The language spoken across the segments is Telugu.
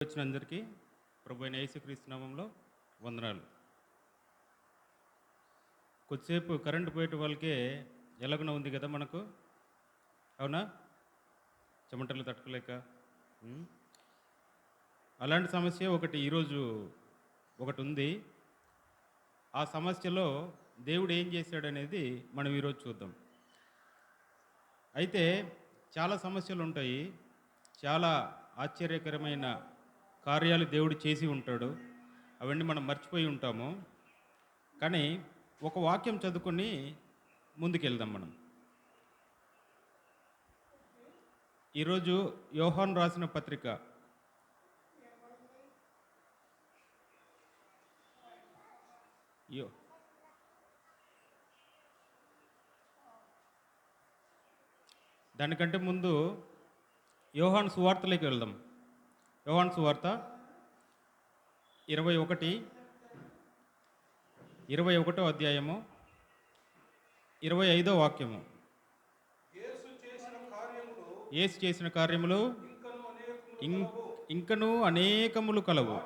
వచ్చిన అందరికీ ప్రభు అయిన యేసుక్రీస్తు నామంలో వందనాలు. కొద్దిసేపు కరెంటు పోయేట వాళ్ళకే ఎలాగున ఉంది కదా మనకు, అవునా? చెమటలు తట్టుకోలేక. ఉమ్. అలాంటి సమస్య ఒకటి ఈరోజు ఒకటి ఉంది. ఆ సమస్యలో దేవుడు ఏం చేశాడనేది మనం ఈరోజు చూద్దాం. అయితే చాలా సమస్యలు ఉంటాయి, చాలా ఆశ్చర్యకరమైన కార్యాలు దేవుడు చేసి ఉంటాడు. అవన్నీ మనం మర్చిపోయి ఉంటాము. కానీ ఒక వాక్యం చదువుకొని ముందుకెళ్దాం మనం. ఈరోజు యోహాను రాసిన పత్రిక యో దానికంటే ముందు యోహాను సువార్తలోకి వెళ్దాం. యోహాను సువార్త 21వ అధ్యాయము 25వ వాక్యము. యేసు చేసిన కార్యములు ఇంకనూ అనేకములు కలవు.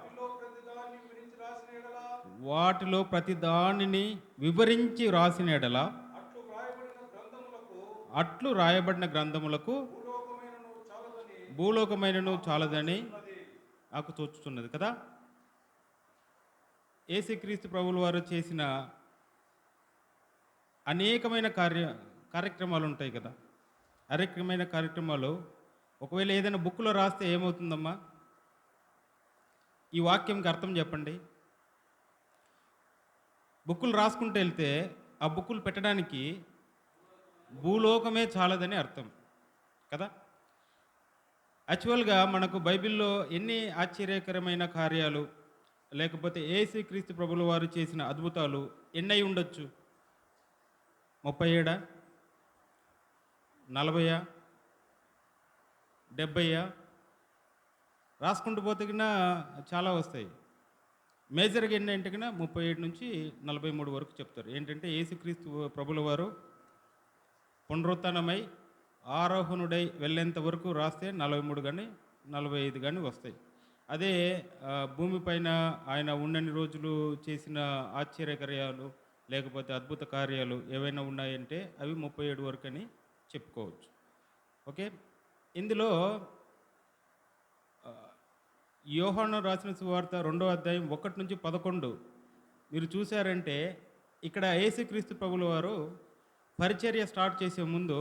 వాటిలో ప్రతి దానిని వివరించి రాసిన ఎడల అట్లు రాయబడిన గ్రంథములకు భూలోకమైనను చాలదని నాకు తోచుతున్నది కదా. యేసుక్రీస్తు ప్రభువుల వారు చేసిన అనేకమైన కార్యక్రమాలు ఉంటాయి కదా. అనేకమైన కార్యక్రమాలు ఒకవేళ ఏదైనా బుక్లో రాస్తే ఏమవుతుందమ్మా? ఈ వాక్యంకి అర్థం చెప్పండి. బుక్కులు రాసుకుంటూ వెళ్తే ఆ బుక్కులు పెట్టడానికి భూలోకమే చాలదని అర్థం కదా. యాక్చువల్గా మనకు బైబిల్లో ఎన్ని ఆశ్చర్యకరమైన కార్యాలు, లేకపోతే యేసుక్రీస్తు ప్రభువుల వారు చేసిన అద్భుతాలు ఎన్నై ఉండొచ్చు? 37, 40, 70 రాసుకుంటూ పోతే కన్నా చాలా వస్తాయి. మేజర్గా ఏంటంటే కన్నా 37 నుంచి 43 వరకు చెప్తారు. ఏంటంటే యేసుక్రీస్తు ప్రభువుల వారు పునరుత్థానమై ఆరోహణుడై వెళ్ళేంత వరకు రాస్తే 43 కానీ 45 కానీ వస్తాయి. అదే భూమిపైన ఆయన ఉన్నన్ని రోజులు చేసిన ఆశ్చర్యకార్యాలు లేకపోతే అద్భుత కార్యాలు ఏవైనా ఉన్నాయంటే అవి 37 వరకు అని చెప్పుకోవచ్చు. ఓకే, ఇందులో యోహాను రాసిన సువార్త 2వ అధ్యాయం 1 నుంచి 11 మీరు చూశారంటే ఇక్కడ యేసుక్రీస్తు ప్రభువుల వారు పరిచర్య స్టార్ట్ చేసే ముందు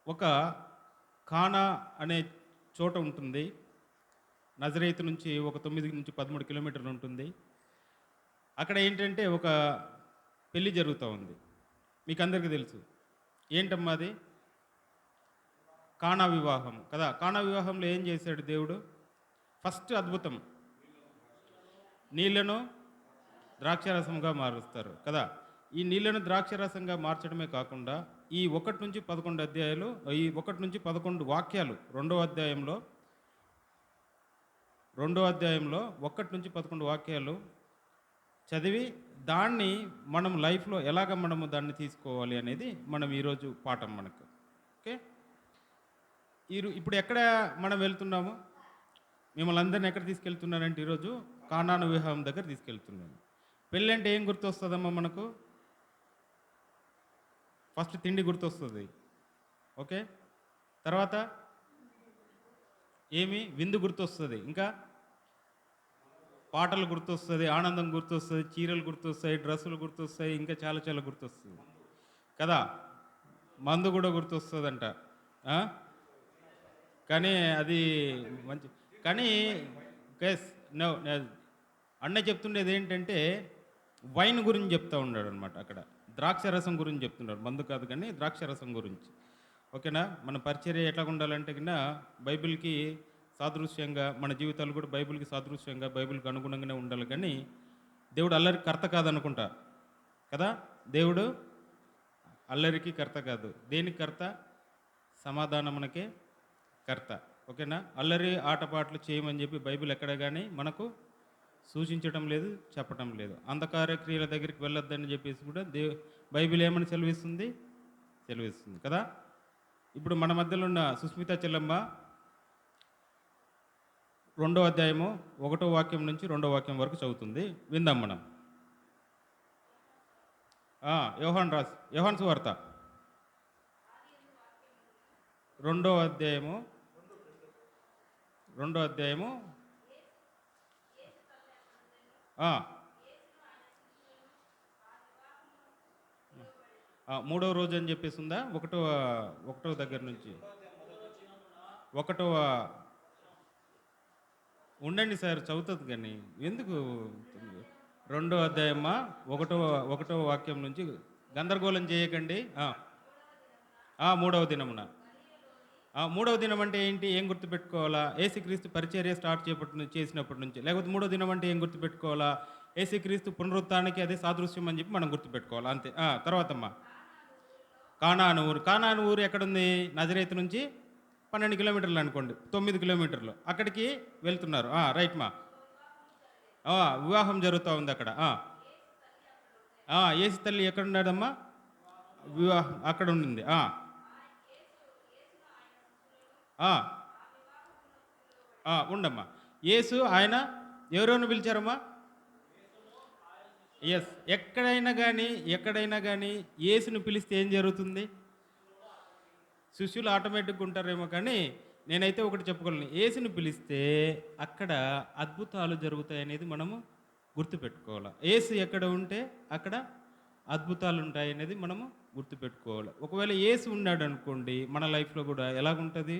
ఒక కానా అనే చోట ఉంటుంది. నజరేతు నుంచి ఒక 9 నుంచి 13 కిలోమీటర్లు ఉంటుంది. అక్కడ ఏంటంటే ఒక పెళ్ళి జరుగుతూ ఉంది. మీకు అందరికీ తెలుసు ఏంటమ్మా అది? కానా వివాహం కదా. కానా వివాహంలో ఏం చేశాడు దేవుడు? ఫస్ట్ అద్భుతం, నీళ్లను ద్రాక్షారసంగా మారుస్తారు కదా. ఈ నీళ్లను ద్రాక్షారసంగా మార్చడమే కాకుండా ఈ 1 నుంచి 11 అధ్యాయాలు, ఈ 1 నుంచి 11 వాక్యాలు 2వ అధ్యాయంలో 1 నుంచి 11 వాక్యాలు చదివి దాన్ని మనం లైఫ్లో ఎలాగ మనము దాన్ని తీసుకోవాలి అనేది మనం ఈరోజు పాఠం మనకు. ఓకే, ఇప్పుడు ఎక్కడ మనం వెళ్తున్నాము? మిమ్మల్ని అందరిని ఎక్కడ తీసుకెళ్తున్నానంటే ఈరోజు కానాను వివాహం దగ్గర తీసుకెళ్తున్నాను. పెళ్ళి అంటే ఏం గుర్తొస్తుందమ్మా మనకు? ఫస్ట్ తిండి గుర్తొస్తుంది. ఓకే, తర్వాత ఏమి? విందు గుర్తొస్తుంది. ఇంకా పాటలు గుర్తొస్తుంది, ఆనందం గుర్తొస్తుంది, చీరలు గుర్తొస్తాయి, డ్రెస్సులు గుర్తొస్తాయి, ఇంకా చాలా చాలా గుర్తొస్తుంది కదా. మందు కూడా గుర్తొస్తుందంట. కానీ అది మంచి, కానీ కేస్ నో, అన్న చెప్తుండేది ఏంటంటే వైన్ గురించి చెప్తూ ఉన్నాడు అనమాట. అక్కడ ద్రాక్షరసం గురించి చెప్తున్నాడు, మందు కాదు కానీ ద్రాక్షరసం గురించి. ఓకేనా? మన పరిచర్య ఎట్లా ఉండాలంటే కన్నా బైబిల్కి సాదృశ్యంగా, మన జీవితాలు కూడా బైబిల్కి సాదృశ్యంగా, బైబిల్కి అనుగుణంగానే ఉండాలి. కానీ దేవుడు అల్లరికి కర్త కాదనుకుంటా కదా. దేవుడు అల్లరికి కర్త కాదు. దేనికి కర్త? సమాధానమునకే కర్త. ఓకేనా? అల్లరి ఆటపాటలు చేయమని చెప్పి బైబిల్ ఎక్కడ కానీ మనకు సూచించడం లేదు, చెప్పటం లేదు. అంధకార క్రియల దగ్గరికి వెళ్ళొద్దని చెప్పేసి కూడా బైబిల్ ఏమని సెలవిస్తుంది కదా. ఇప్పుడు మన మధ్యలో ఉన్న సుస్మిత చెల్లమ్మ రెండో అధ్యాయము 1వ వాక్యం నుంచి 2వ వాక్యం వరకు చదువుతుంది. విందాం మనం. యోహాను సువార్త రెండో అధ్యాయము రెండో అధ్యాయము ఆ, మూడవ రోజు అని చెప్పేసి ఉందా? ఒకటో దగ్గర నుంచి ఒకటవ ఉండండి సార్, చదువుతుంది కానీ ఎందుకు? రెండో అధ్యాయమా ఒకటవ వాక్యం నుంచి గందరగోళం చేయకండి. మూడవ దినమున మూడవ దినం అంటే ఏంటి? ఏం గుర్తుపెట్టుకోవాలా? ఏసుక్రీస్తు పరిచర్య స్టార్ట్ చేసినప్పటి నుంచి. లేకపోతే మూడో దినం అంటే ఏం గుర్తుపెట్టుకోవాలా? ఏసుక్రీస్తు పునరుత్థానానికి అదే సాదృశ్యం అని చెప్పి మనం గుర్తుపెట్టుకోవాలి అంతే. తర్వాతమ్మా కానాను ఊరు ఎక్కడుంది? నజరేతు నుంచి 12 కిలోమీటర్లు అనుకోండి, 9 కిలోమీటర్లు అక్కడికి వెళ్తున్నారు. రైట్ మా. వివాహం జరుగుతూ ఉంది అక్కడ. యేసు తల్లి ఎక్కడున్నాడమ్మా? వివాహం అక్కడ ఉండింది. ఉండమ్మా. యేసు ఆయన ఎవరెవరిని పిలిచారమ్మా? ఎస్, ఎక్కడైనా కానీ యేసుని పిలిస్తే ఏం జరుగుతుంది? శిష్యులు ఆటోమేటిక్గా ఉంటారేమో, కానీ నేనైతే ఒకటి చెప్పుకోలేను. యేసుని పిలిస్తే అక్కడ అద్భుతాలు జరుగుతాయి అనేది మనము గుర్తుపెట్టుకోవాలి. యేసు ఎక్కడ ఉంటే అక్కడ అద్భుతాలు ఉంటాయి అనేది మనము గుర్తుపెట్టుకోవాలి. ఒకవేళ యేసు ఉన్నాడు అనుకోండి, మన లైఫ్లో కూడా ఎలాగుంటుంది?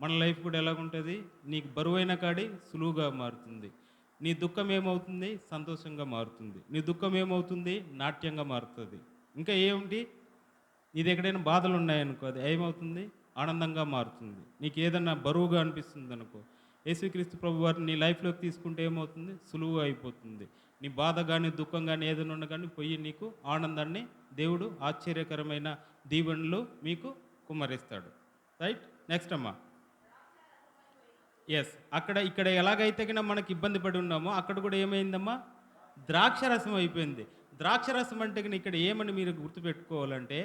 మన లైఫ్ కూడా ఎలాగుంటుంది? నీకు బరువైన కాడి సులువుగా మారుతుంది. నీ దుఃఖం ఏమవుతుంది? సంతోషంగా మారుతుంది. నీ దుఃఖం ఏమవుతుంది? నాట్యంగా మారుతుంది. ఇంకా ఏమిటి? నీది ఎక్కడైనా బాధలు ఉన్నాయనుకో, అది ఏమవుతుంది? ఆనందంగా మారుతుంది. నీకు ఏదన్నా బరువుగా అనిపిస్తుంది అనుకో, యేసుక్రీస్తు ప్రభు వారిని నీ లైఫ్లోకి తీసుకుంటే ఏమవుతుంది? సులువుగా అయిపోతుంది. నీ బాధ కానీ దుఃఖం కానీ ఏదైనా ఉన్నా కానీ పోయి నీకు ఆనందాన్ని దేవుడు ఆశ్చర్యకరమైన దీవెనలు మీకు కుమ్మరిస్తాడు. రైట్, నెక్స్ట్ అమ్మా. ఎస్, ఇక్కడ ఎలాగైతే కన్నా మనకి ఇబ్బంది పడి ఉన్నామో అక్కడ కూడా ఏమైందమ్మా? ద్రాక్షరసం అయిపోయింది. ద్రాక్షరసం అంటే ఇక్కడ ఏమని మీరు గుర్తుపెట్టుకోవాలంటే,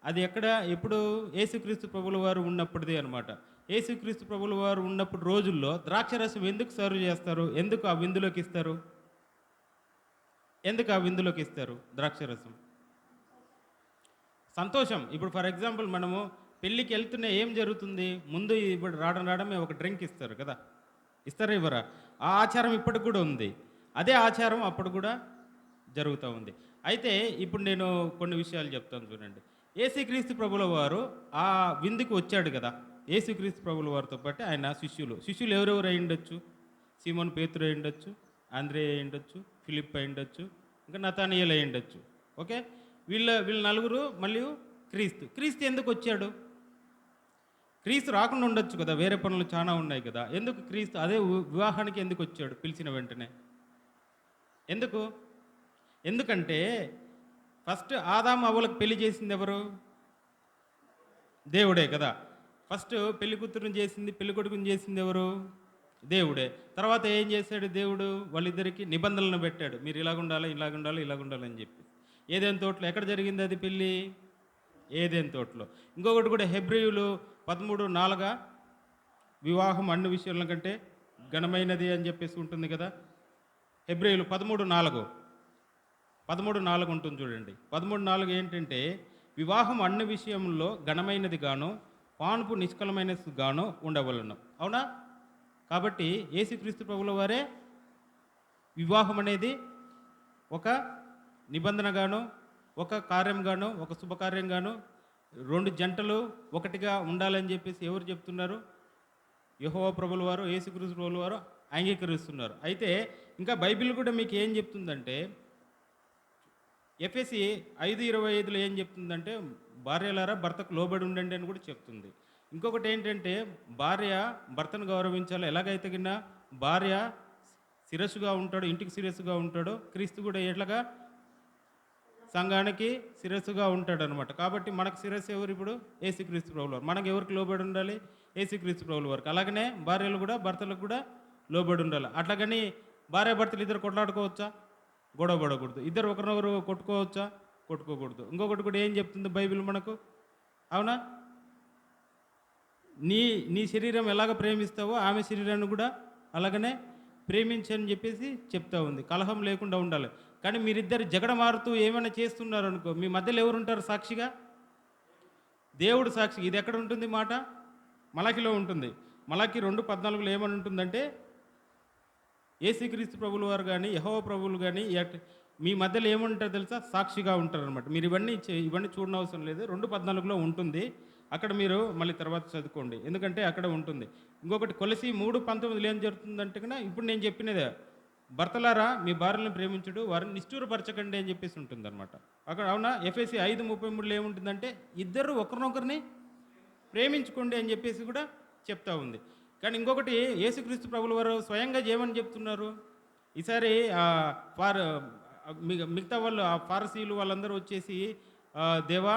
అది ఎప్పుడు? యేసుక్రీస్తు ప్రభుల వారు ఉన్నప్పుడుదే అనమాట. యేసుక్రీస్తు ప్రభుల వారు ఉన్నప్పుడు రోజుల్లో ద్రాక్షరసం ఎందుకు సర్వ్ చేస్తారు? ఎందుకు ఆ విందులోకి ఇస్తారు? ద్రాక్షరసం సంతోషం. ఇప్పుడు ఫర్ ఎగ్జాంపుల్ మనము పెళ్ళికి వెళ్తున్నా ఏం జరుగుతుంది? ముందు ఇప్పుడు రావడమే ఒక డ్రింక్ ఇస్తారు కదా, ఇస్తారా ఇవ్వరా? ఆ ఆచారం ఇప్పటికి కూడా ఉంది. అదే ఆచారం అప్పుడు కూడా జరుగుతూ ఉంది. అయితే ఇప్పుడు నేను కొన్ని విషయాలు చెప్తాను చూడండి. యేసుక్రీస్తు ప్రభుల వారు ఆ విందుకు వచ్చాడు కదా. యేసుక్రీస్తు ప్రభుల వారితో పాటు ఆయన శిష్యులు ఎవరెవరు అయి ఉండొచ్చు? సీమోను పేతురు అయి ఉండొచ్చు, ఆంద్రే అయి ఉండొచ్చు, ఫిలిప్ అయి ఉండొచ్చు, ఇంకా నతానియేలు అయి ఉండొచ్చు. ఓకే, వీళ్ళ నలుగురు. మళ్ళీ క్రీస్తు ఎందుకు వచ్చాడు? క్రీస్తు రాకుండా ఉండొచ్చు కదా, వేరే పనులు చాలా ఉన్నాయి కదా. ఎందుకు క్రీస్తు అదే వివాహానికి ఎందుకు వచ్చాడు పిలిచిన వెంటనే? ఎందుకంటే ఫస్ట్ ఆదాము అవ్వలకు పెళ్లి చేసింది ఎవరు? దేవుడే కదా. ఫస్ట్ పెళ్లి కూతురుని చేసింది, పెళ్లి కొడుకుని చేసింది ఎవరు? దేవుడే. తర్వాత ఏం చేశాడు దేవుడు? వాళ్ళిద్దరికి నిబంధనలను పెట్టాడు. మీరు ఇలాగుండాలి అని చెప్పి. ఏదేని తోటలో ఎక్కడ జరిగింది అది పెళ్ళి? ఏదేని తోటలో. ఇంకొకటి కూడా హెబ్రీయులు 13:4 వివాహం అన్ని విషయాల కంటే ఘనమైనది అని చెప్పేసి ఉంటుంది కదా. హెబ్రీయులు 13:4 ఉంటుంది చూడండి. 13:4 ఏంటంటే, వివాహం అన్ని విషయంలో ఘనమైనది గాను పానుపు నిష్కలమైనది గాను ఉండవలను. అవునా? కాబట్టి యేసుక్రీస్తు ప్రభుల వారే వివాహం అనేది ఒక నిబంధనగాను, ఒక కార్యంగాను, ఒక శుభకార్యంగాను, 2 జంటలు ఒకటిగా ఉండాలని చెప్పేసి ఎవరు చెప్తున్నారు? యెహోవా ప్రభుల వారు, యేసుక్రీస్తు ప్రభుల వారు అంగీకరిస్తున్నారు. అయితే ఇంకా బైబిల్ కూడా మీకు ఏం చెప్తుందంటే, ఎఫెసీ 5:25లో ఏం చెప్తుందంటే, భార్యలారా భర్తకు లోబడి ఉండండి అని కూడా చెప్తుంది. ఇంకొకటి ఏంటంటే, భార్య భర్తను గౌరవించాలి. ఎలాగైతే కింద భార్య శిరస్సుగా ఉంటాడో, ఇంటికి శిరస్సుగా ఉంటాడో, క్రీస్తు కూడా ఎట్లాగా సంఘానికి శిరస్సుగా ఉంటాడు అనమాట. కాబట్టి మనకు శిరస్సు ఎవరు? ఇప్పుడు యేసుక్రీస్తు ప్రభుల వారు. మనకు ఎవరికి లోబడి ఉండాలి? యేసుక్రీస్తు ప్రభుల వారికి. అలాగనే భార్యలు కూడా భర్తలకు కూడా లోబడి ఉండాలి. అట్లాగని భార్యాభర్తలు ఇద్దరు కొట్లాడుకోవచ్చా? గొడవ పడకూడదు. ఇద్దరు ఒకరినొకరు కొట్టుకోవచ్చా? కొట్టుకోకూడదు. ఇంకొకటి కూడా ఏం చెప్తుంది బైబిల్ మనకు? అవునా? నీ శరీరం ఎలాగ ప్రేమిస్తావో ఆమె శరీరాన్ని కూడా అలాగనే ప్రేమించని చెప్పేసి చెప్తా ఉంది. కలహం లేకుండా ఉండాలి. కానీ మీరిద్దరు జగడమారుతూ ఏమైనా చేస్తున్నారు అనుకో, మీ మధ్యలో ఎవరు ఉంటారు సాక్షిగా? దేవుడు సాక్షి. ఇది ఎక్కడ ఉంటుంది మాట? మలాకిలో ఉంటుంది. మలాకి 2:14 ఏమని ఉంటుందంటే, యేసుక్రీస్తు ప్రభుల వారు కానీ, యెహోవా ప్రభువులు కానీ మీ మధ్యలో ఏముంటారు తెలుసా? సాక్షిగా ఉంటారనమాట. మీరు ఇవన్నీ చూడనవసరం లేదు. 2:14లో ఉంటుంది. అక్కడ మీరు మళ్ళీ తర్వాత చదువుకోండి. ఎందుకంటే అక్కడ ఉంటుంది. ఇంకొకటి కొలసి 3:19 ఏం జరుగుతుందంటే కన్నా, ఇప్పుడు నేను చెప్పినదే, భర్తలారా మీ భార్యలను ప్రేమించుడు, వారిని నిష్ఠూరపరచకండి అని చెప్పేసి ఉంటుందన్నమాట. అక్కడ అవునా? ఎఫెసీ 5:33లో ఏముంటుందంటే, ఇద్దరు ఒకరినొకరిని ప్రేమించుకోండి అని చెప్పేసి కూడా చెప్తా ఉంది. కానీ ఇంకొకటి, యేసుక్రీస్తు ప్రభుల వారు స్వయంగా ఏమని చెప్తున్నారు? ఈసారి మిగతా వాళ్ళు, ఆ ఫారసీలు వాళ్ళందరూ వచ్చేసి, దేవా,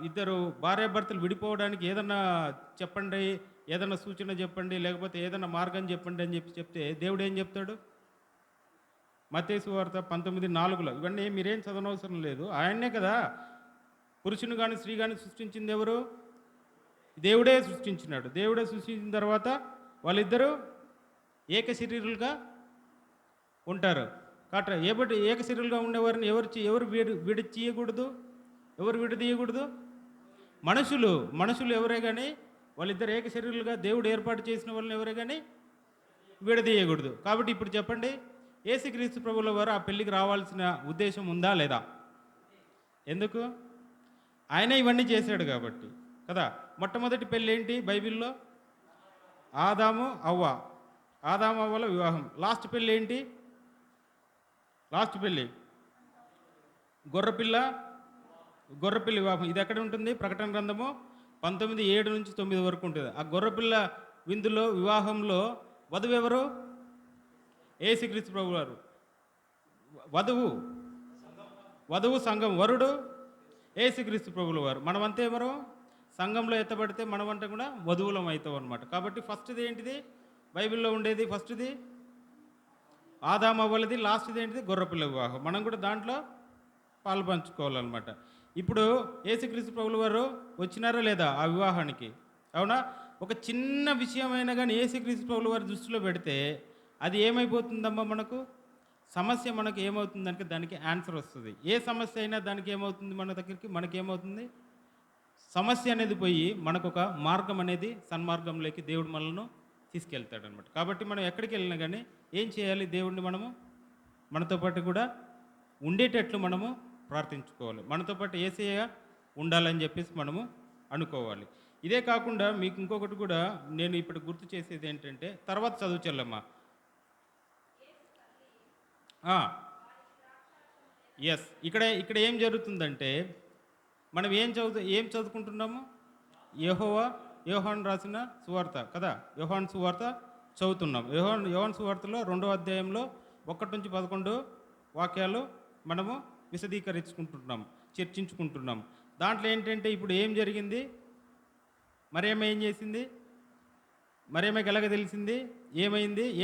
ఇద్దరు భార్యాభర్తలు విడిపోవడానికి ఏదన్నా చెప్పండి, ఏదన్నా సూచన చెప్పండి, లేకపోతే ఏదన్నా మార్గం చెప్పండి అని చెప్తే దేవుడు ఏం చెప్తాడు? మత్తయి సువార్త 19:4లో, ఇవన్నీ మీరేం చదవనవసరం లేదు, ఆయన్నే కదా పురుషుని కానీ స్త్రీ కానీ సృష్టించింది ఎవరు? దేవుడే సృష్టించినాడు. దేవుడే సృష్టించిన తర్వాత వాళ్ళిద్దరూ ఏక శరీరులుగా ఉంటారు. కాబట్టి ఏక శరీరులుగా ఉండేవారిని ఎవరు విడదీయకూడదు? ఎవరు విడదీయకూడదు? మనుషులు ఎవరే కానీ, వాళ్ళిద్దరు ఏక శరీరులుగా దేవుడు ఏర్పాటు చేసిన వాళ్ళని ఎవరే కానీ విడదీయకూడదు. కాబట్టి ఇప్పుడు చెప్పండి, యేసుక్రీస్తు ప్రభువుల వారు ఆ పెళ్ళికి రావాల్సిన ఉద్దేశం ఉందా లేదా? ఎందుకు? ఆయన ఇవన్నీ చేశాడు కాబట్టి కదా. మొట్టమొదటి పెళ్ళి ఏంటి బైబిల్లో? ఆదాము అవ్వల వివాహం. లాస్ట్ పెళ్ళి ఏంటి? లాస్ట్ పెళ్ళి గొర్రెపిల్ల వివాహం. ఇది ఎక్కడ ఉంటుంది? ప్రకటన గ్రంథము 19:7-9 వరకు ఉంటుంది. ఆ గొర్రెపిల్ల విందులో, వివాహంలో వధువు ఎవరు? యేసుక్రీస్తు ప్రభు వారు. వధువు సంఘం, వరుడు యేసుక్రీస్తు ప్రభుల వారు. మనమంతా ఎవరు? సంఘంలో ఎత్తబడితే మనమంతా కూడా వధువులం అవుతాం అనమాట. కాబట్టి ఫస్ట్ది ఏంటిది బైబిల్లో ఉండేది? ఫస్ట్ది ఆదాము అవ్వలది, లాస్ట్ది ఏంటిది? గొర్రెపిల్ల వివాహం. మనం కూడా దాంట్లో పాలు పంచుకోవాలన్నమాట. ఇప్పుడు యేసుక్రీస్తు ప్రభుల వారు వచ్చినారా లేదా ఆ వివాహానికి? అవునా? ఒక చిన్న విషయమైనా కానీ యేసుక్రీస్తు ప్రభుల వారి దృష్టిలో పెడితే అది ఏమైపోతుందమ్మా? సమస్య మనకు ఏమవుతుందంటే దానికి ఆన్సర్ వస్తుంది. ఏ సమస్య అయినా దానికి ఏమవుతుంది? మన దగ్గరికి మనకేమవుతుంది? సమస్య అనేది పోయి మనకు ఒక మార్గం అనేది, సన్మార్గంలోకి దేవుడు మనల్ని తీసుకెళ్తాడనమాట. కాబట్టి మనం ఎక్కడికి వెళ్ళినా కానీ ఏం చేయాలి? దేవుడిని మనతో పాటు కూడా ఉండేటట్లు మనము ప్రార్థించుకోవాలి. మనతో పాటు యేసయ్య ఉండాలని చెప్పేసి మనము అనుకోవాలి. ఇదే కాకుండా మీకు ఇంకొకటి కూడా నేను ఇప్పుడు గుర్తు చేసేది ఏంటంటే, తర్వాత చదువు చెల్లమ్మా. ఎస్, ఇక్కడ ఏం జరుగుతుందంటే, మనం ఏం చదువుకుంటున్నాము? యోహాను రాసిన సువార్త కదా. యోహాను సువార్త చదువుతున్నాం. యోహాను సువార్తలో 2వ అధ్యాయంలో 1-11 వాక్యాలు మనము చర్చించుకుంటున్నాం. దాంట్లో ఏంటంటే, ఇప్పుడు ఏం జరిగింది? మరియమ్మ ఏం చేసింది? మరియమ్మకి ఎలాగ తెలిసింది?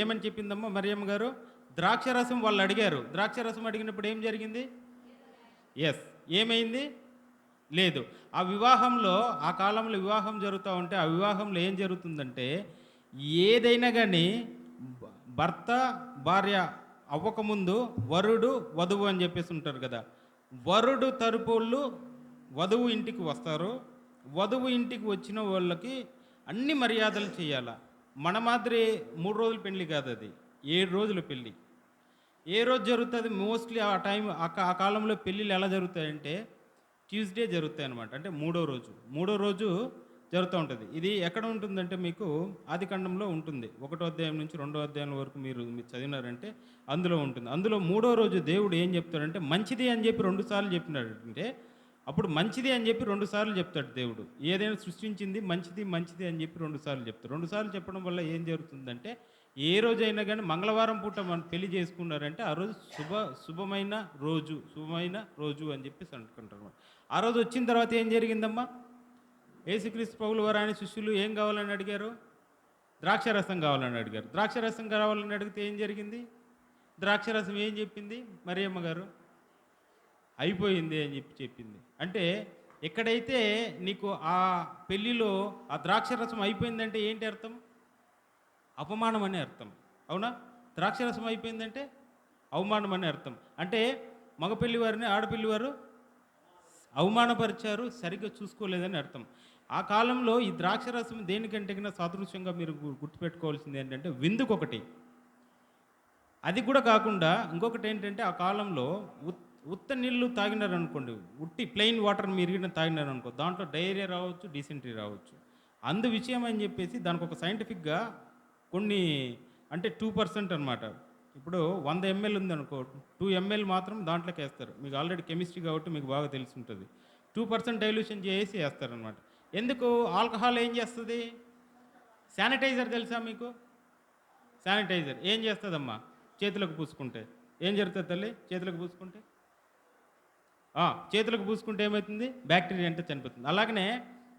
ఏమని చెప్పిందమ్మా మరియమ్మ గారు? ద్రాక్షరసం వాళ్ళు అడిగారు. ద్రాక్షరసం అడిగినప్పుడు ఏం జరిగింది? ఎస్, ఏమైంది? లేదు. ఆ వివాహంలో, ఆ కాలంలో వివాహం జరుగుతూ ఉంటే, ఆ వివాహంలో ఏం జరుగుతుందంటే, ఏదైనా కానీ భర్త భార్య అవ్వకముందు వరుడు వధువు అని చెప్పేసి ఉంటారు కదా. వరుడు తరపోళ్ళు వధువు ఇంటికి వస్తారు. వధువు ఇంటికి వచ్చిన వాళ్ళకి అన్ని మర్యాదలు చేయాల. మన మాదిరి 3 రోజుల పెళ్ళి కాదు, అది 7 రోజుల పెళ్ళి. ఏ రోజు జరుగుతుంది? మోస్ట్లీ ఆ కాలంలో పెళ్ళిళ్ళు ఎలా జరుగుతాయంటే ట్యూస్డే జరుగుతాయి అనమాట. అంటే మూడో రోజు జరుగుతూ ఉంటుంది. ఇది ఎక్కడ ఉంటుందంటే మీకు ఆదికాండంలో ఉంటుంది. 1వ అధ్యాయం నుంచి 2వ అధ్యాయం వరకు మీరు చదివినారంటే అందులో ఉంటుంది. అందులో 3వ రోజు దేవుడు ఏం చెప్తాడంటే, మంచిది అని చెప్పి 2 సార్లు చెప్పినాడు. అంటే అప్పుడు మంచిది అని చెప్పి 2 సార్లు చెప్తాడు దేవుడు. ఏదైనా సృష్టించింది మంచిది అని చెప్పి 2 సార్లు చెప్తాడు. 2 సార్లు చెప్పడం వల్ల ఏం జరుగుతుందంటే, ఏ రోజైనా కానీ మంగళవారం పూట మనం పెళ్లి చేసుకున్నారంటే ఆ రోజు శుభమైన రోజు అని చెప్పేసి అనుకుంటారు. ఆ రోజు వచ్చిన తర్వాత ఏం జరిగిందమ్మా? యేసుక్రీస్తు ప్రభువుల వారు ఆయన శిష్యులు ఏం కావాలని అడిగారు? ద్రాక్షరసం కావాలని అడిగారు. ద్రాక్షరసం కావాలని అడిగితే ఏం జరిగింది? ద్రాక్షరసం ఏం చెప్పింది మరియమ్మ గారు? అయిపోయింది అని చెప్పింది. అంటే ఎక్కడైతే నీకు ఆ పెళ్ళిలో ఆ ద్రాక్షరసం అయిపోయిందంటే ఏంటి అర్థం? అపమానం అనే అర్థం. అవునా? ద్రాక్షరసం అయిపోయిందంటే అవమానం అనే అర్థం. అంటే మగపెళ్లి వారిని ఆడపిల్లి వారు అవమానపరిచారు, సరిగ్గా చూసుకోలేదని అర్థం. ఆ కాలంలో ఈ ద్రాక్షరసం దేనికంటే గిన సాదృశ్యంగా మీరు గుర్తుపెట్టుకోవాల్సింది ఏంటంటే విందుకొకటి. అది కూడా కాకుండా ఇంకొకటేంటంటే ఆ కాలంలో ఉత్త నీళ్ళు తాగినారనుకోండి, ఉట్టి ప్లెయిన్ వాటర్ మీరు గిన తాగినారనుకో, దాంట్లో డయేరియా రావచ్చు, డిసెంట్రీ రావచ్చు. అందు విషయం అని చెప్పేసి దానికొక సైంటిఫిక్‌గా కొన్ని అంటే 2% అనమాట. ఇప్పుడు 100 ఎంఎల్ ఉందనుకో, 2 ఎంఎల్ మాత్రం దాంట్లోకేస్తారు. మీకు ఆల్రెడీ కెమిస్ట్రీ కాబట్టి మీకు బాగా తెలిసుంటది. 2% డైల్యూషన్ చేసి ఏస్తారనమాట. ఎందుకు? ఆల్కహాల్ ఏం చేస్తది? శానిటైజర్ తెలుసా మీకు? శానిటైజర్ ఏం చేస్తదమ్మా? చేతులకు పూసుకుంటే. ఏం జరుగుతది తల్లి? చేతులకు పూసుకుంటే? చేతులకు పూసుకుంటే ఏమవుతుంది? బ్యాక్టీరియా అంటే చనిపోతుంది. అలాగనే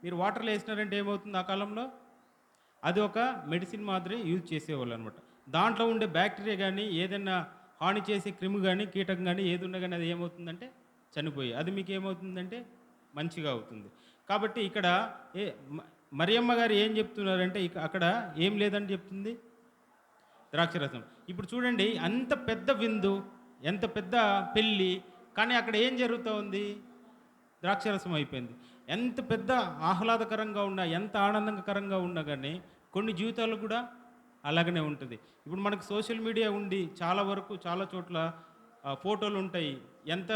మీరు వాటర్‌లో ఏసినారంటే ఏమవుతుంది ఆ కాలంలో? అది ఒక మెడిసిన్ మాదిరి యూజ్ చేసేవాళ్ళనమాట. దాంట్లో ఉండే బ్యాక్టీరియా గానీ, ఏదన్నా హాని చేసే క్రిమి గానీ, కీటకం గానీ ఏదున్నా గానీ అది ఏమవుతుందంటే చనిపోయి. అది మీకేమవుతుందంటే మంచిగా అవుతుంది. కాబట్టి ఇక్కడ ఏ మ మరియమ్మ గారు ఏం చెప్తున్నారంటే అక్కడ ఏం లేదని చెప్తుంది? ద్రాక్షరసం. ఇప్పుడు చూడండి అంత పెద్ద విందు, ఎంత పెద్ద పెళ్లి, కానీ అక్కడ ఏం జరుగుతా ఉంది? ద్రాక్షరసం అయిపోయింది. ఎంత పెద్ద ఆహ్లాదకరంగా ఉన్నా, ఎంత ఆనందకరంగా ఉన్నా గానీ, కొన్ని జీవితాలు కూడా అలాగనే ఉంటది. ఇప్పుడు మనకు సోషల్ మీడియా ఉండి చాలా వరకు చాలా చోట్ల ఫోటోలుంటాయి. ఎంత